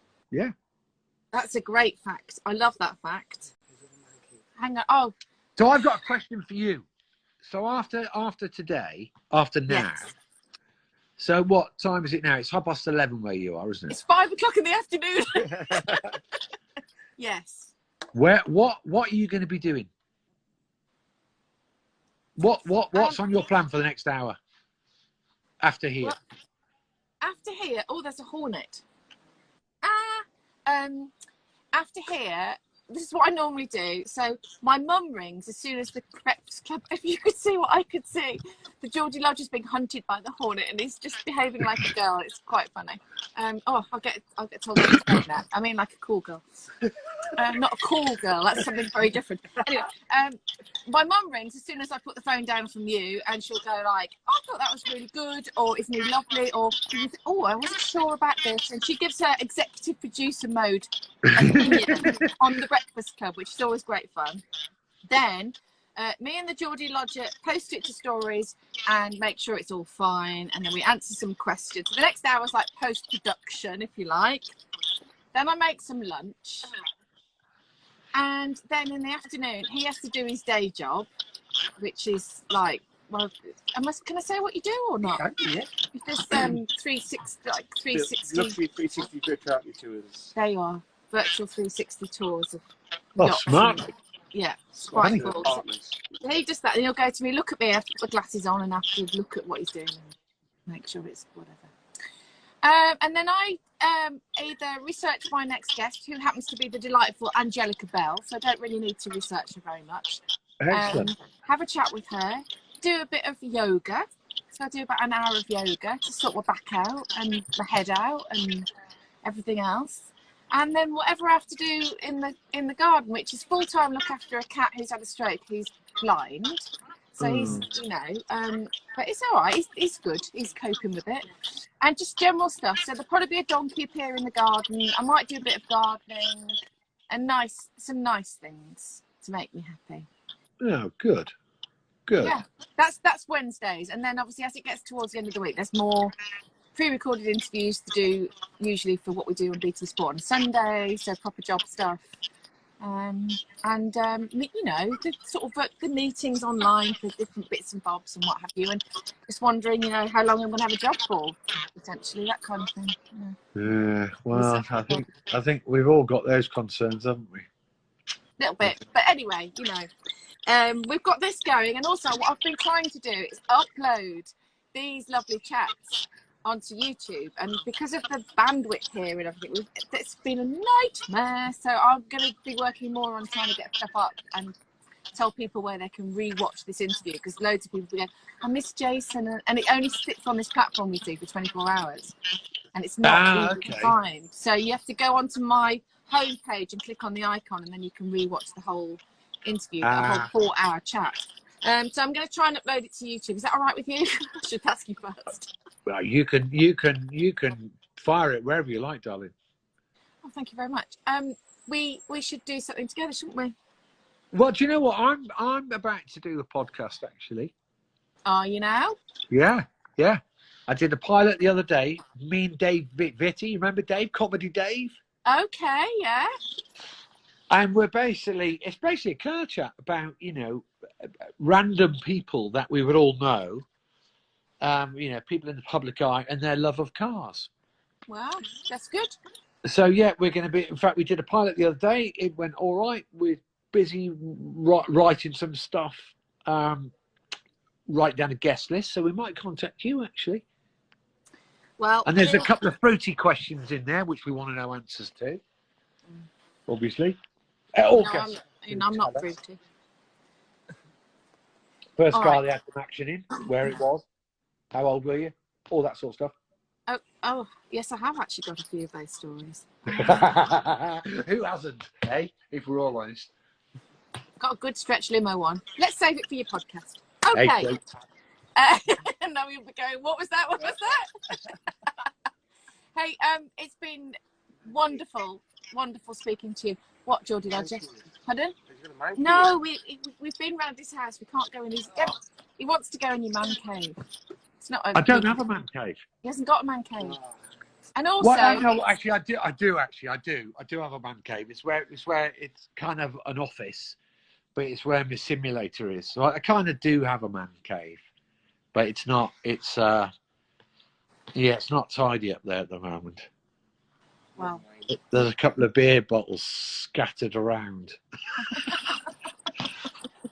S1: That's a great fact. I love that fact. Hang on. Oh.
S2: So I've got a question for you. So after today, after now. Yes. So what time is it now? It's 11:30 where you are, isn't it?
S1: It's 5 o'clock in the afternoon. Yes.
S2: What are you going to be doing? What's on your plan for the next hour? After here.
S1: Well, after here, there's a Hornet. After here, this is what I normally do. So my mum rings as soon as the Breakfast Club. If you could see what I could see, the Geordie Lodge is being hunted by the Hornet, and he's just behaving like a girl. It's quite funny. I'll get told to explain that. I mean, like a cool girl. Not a cool girl. That's something very different. Anyway, my mum rings as soon as I put the phone down from you, and she'll go like, "I thought that was really good," or "Isn't he lovely?" or "Oh, I wasn't sure about this," and she gives her executive producer mode opinion on the Breakfast Club, which is always great fun. Then me and the Geordie Lodger post it to stories and make sure it's all fine, and then we answer some questions. So the next hour is like post-production, if you like. Then I make some lunch. And then in the afternoon, he has to do his day job, which is like, well, can I say what you do or not?
S4: Yeah.
S1: There's 360, like 360.
S4: Luxury 360 virtual tours.
S1: There you are, virtual 360 tours of
S2: yachts. Smart.
S1: Yeah, it's quite cool. So he does that, and he'll go to me, look at me, I have to put the glasses on, and have to look at what he's doing and make sure it's whatever. And then I either research my next guest, who happens to be the delightful Angelica Bell, so I don't really need to research her very much.
S2: Excellent.
S1: Have a chat with her, do a bit of yoga. So I do about an hour of yoga to sort my back out and my head out and everything else. And then whatever I have to do in the garden, which is full-time look after a cat who's had a stroke, who's blind. So he's, you know, but it's all right. He's good. He's coping with it. And just general stuff. So there'll probably be a donkey appear in the garden. I might do a bit of gardening and some nice things to make me happy.
S2: Oh, good. Good.
S1: Yeah, that's Wednesdays. And then obviously as it gets towards the end of the week, there's more pre-recorded interviews to do, usually for what we do on BT Sport on Sunday, so proper job stuff. You know, the sort of the meetings online for different bits and bobs and what have you, and just wondering, you know, how long I'm going to have a job for, potentially, that kind of thing.
S2: Yeah, well, I think we've all got those concerns, haven't we?
S1: A little bit, but anyway, you know, we've got this going, and also what I've been trying to do is upload these lovely chats onto YouTube, and because of the bandwidth here and everything, it's been a nightmare. So I'm going to be working more on trying to get stuff up and tell people where they can re-watch this interview, because loads of people go, I miss Jason, and it only sits on this platform, you see, for 24 hours, and it's not easy to find. So you have to go onto my homepage and click on the icon, and then you can re-watch the whole interview, the whole 4-hour chat. So I'm going to try and upload it to YouTube. Is that all right with you? I should ask you first.
S2: Well, you can fire it wherever you like, darling.
S1: Oh, thank you very much. We should do something together, shouldn't we?
S2: Well, do you know what? I'm about to do a podcast, actually.
S1: Are you now?
S2: Yeah. I did a pilot the other day. Me and Dave Vitti, remember Dave? Comedy Dave.
S1: Okay, yeah.
S2: And it's basically a car chat about, you know, random people that we would all know. You know, people in the public eye and their love of cars.
S1: Wow, that's good.
S2: So yeah, we're going to be. In fact, we did a pilot the other day. It went all right. We're busy writing some stuff. Write down a guest list, so we might contact you actually.
S1: Well,
S2: and there's a couple of fruity questions in there which we want to know answers to. Obviously.
S1: I'm not fruity.
S2: First car they had some action in, where it was, how old were you, all that sort of stuff.
S1: Oh, yes, I have actually got a few of those stories.
S2: Who hasn't, eh? If we're all honest.
S1: Got a good stretch limo one. Let's save it for your podcast. Okay. And now we'll be going, what was that? Hey, it's been wonderful speaking to you. What, Geordie Dodger? Pardon? No, we've been round his house. We can't go in his... He wants to go in your man cave. It's not.
S2: I don't have a man cave.
S1: He hasn't got a man cave. And also...
S2: Well, no, actually, I do have a man cave. It's where it's kind of an office, but it's where my simulator is. So I kind of do have a man cave, but it's not. It's it's not tidy up there at the moment.
S1: Well,
S2: there's a couple of beer bottles scattered around.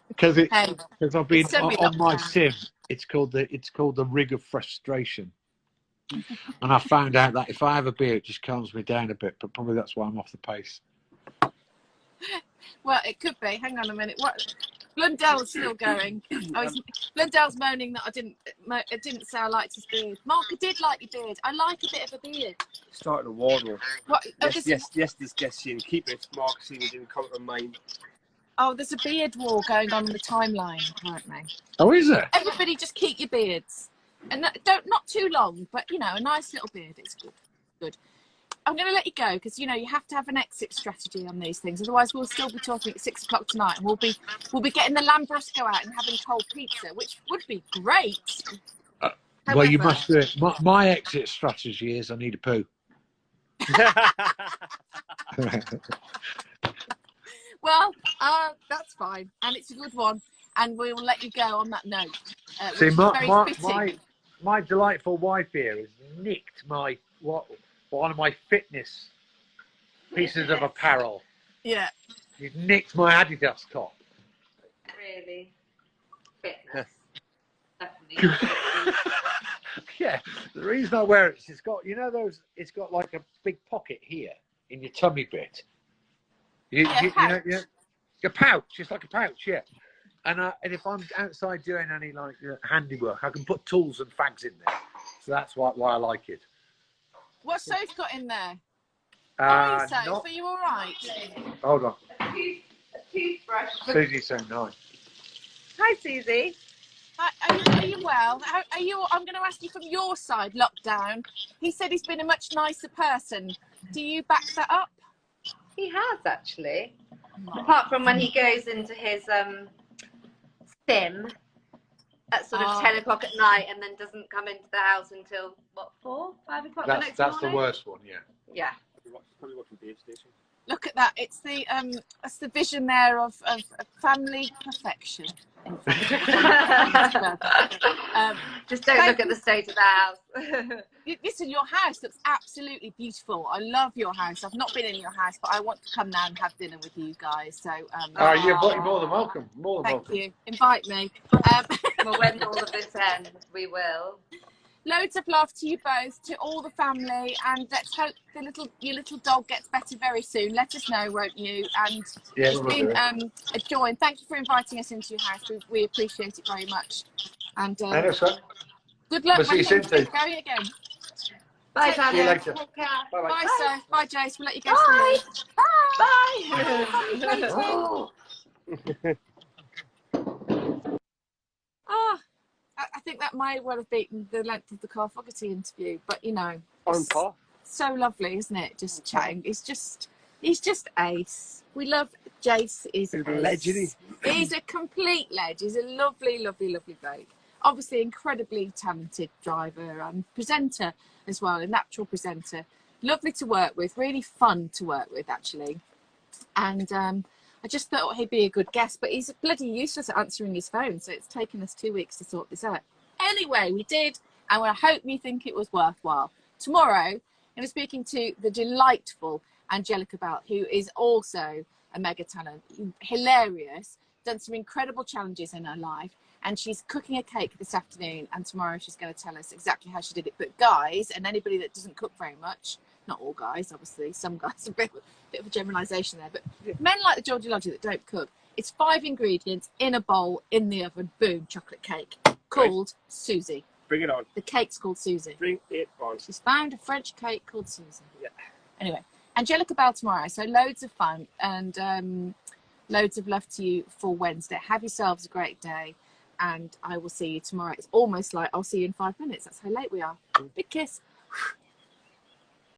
S2: Because I've been on my sim. It's called the rig of frustration. And I found out that if I have a beer, it just calms me down a bit. But probably that's why I'm off the pace.
S1: Well, it could be. Hang on a minute. What? Blundell's still going. Blundell's moaning that I didn't say I liked his beard. Mark, I did like your beard. I like a bit of a beard.
S4: Started a war though.
S1: What?
S4: Yes, this gets in. Keep it. Mark, see you didn't comment on mine.
S1: Oh, there's a beard war going on in the timeline, apparently.
S2: Oh, is there?
S1: Everybody just keep your beards. And not too long, but, you know, a nice little beard. It's good. I'm going to let you go because, you know, you have to have an exit strategy on these things. Otherwise, we'll still be talking at 6 o'clock tonight, and we'll be getting the Lambrusco out and having cold pizza, which would be great.
S2: Well, you must do it. My exit strategy is I need a poo.
S1: Well, that's fine, and it's a good one, and we'll let you go on that note.
S2: See, my delightful wife here has nicked one of my fitness pieces of apparel.
S1: Yeah.
S2: She's nicked my Adidas top.
S3: Really? Fitness. Definitely.
S2: Yeah, the reason I wear it is it's got, you know, it's got like a big pocket here in your tummy bit. You know, your pouch, it's like a pouch, yeah. And if I'm outside doing any like handiwork, I can put tools and fags in there. So that's why I like it.
S1: What's Soph got in there?
S2: Are
S1: you all right?
S2: Hold on.
S3: A toothbrush.
S2: Susie's so nice.
S3: Hi, Susie.
S1: Are you well? Are you? I'm going to ask you from your side. Lockdown. He said he's been a much nicer person. Do you back that up?
S3: He has actually. Apart from when he goes into his sim at sort of 10 o'clock at night and then doesn't come into the house until what, 4, 5 o'clock the next morning?
S2: That's the worst one, yeah.
S3: Yeah.
S4: Probably watching Dave Station.
S1: Look at that. It's the vision there of family perfection.
S3: Just don't look at the state of the house.
S1: Listen, your house looks absolutely beautiful. I love your house. I've not been in your house, but I want to come now and have dinner with you guys. So,
S2: you're more than welcome. More than welcome.
S1: Thank you. Invite me.
S3: Well, when all of this ends, we will.
S1: Loads of love to you both, to all the family, and let's hope your little dog gets better very soon. Let us know, won't you? And
S2: yeah,
S1: it's been a joy. And thank you for inviting us into your house. We appreciate it very much. And good luck when things get going again.
S3: Bye, Tanya.
S2: See you later.
S3: Take care.
S2: Bye-bye.
S1: Bye, sir. Bye, Jace. We'll let you go.
S3: Bye.
S1: Oh, I think that might well have beaten the length of the Carl Fogarty interview, but you know,
S4: On par.
S1: so lovely, isn't it? Just chatting. He's just ace. We love Jace. He's
S4: He's a legend.
S1: He's a complete ledge. He's a lovely, lovely, lovely bloke. Obviously, incredibly talented driver and presenter as well, a natural presenter. Lovely to work with, really fun to work with, actually. And I just thought he'd be a good guest, but he's bloody useless at answering his phone, so it's taken us 2 weeks to sort this out. Anyway, we did, and I hope you think it was worthwhile. Tomorrow, I'm speaking to the delightful Angelica Bell, who is also a mega talent, hilarious, done some incredible challenges in her life, and she's cooking a cake this afternoon, and tomorrow she's going to tell us exactly how she did it. But guys, and anybody that doesn't cook very much, not all guys, obviously, some guys, a bit of a generalisation there, but men like the Georgie Lodger that don't cook, it's 5 ingredients in a bowl, in the oven, boom, chocolate cake, called Suzi.
S4: Bring it on.
S1: The cake's called Suzi.
S4: Bring it on.
S1: She's found a French cake called Suzi.
S4: Yeah.
S1: Anyway, Angelica Bell tomorrow, so loads of fun, and loads of love to you for Wednesday. Have yourselves a great day, and I will see you tomorrow. It's almost like I'll see you in 5 minutes. That's how late we are. Big kiss.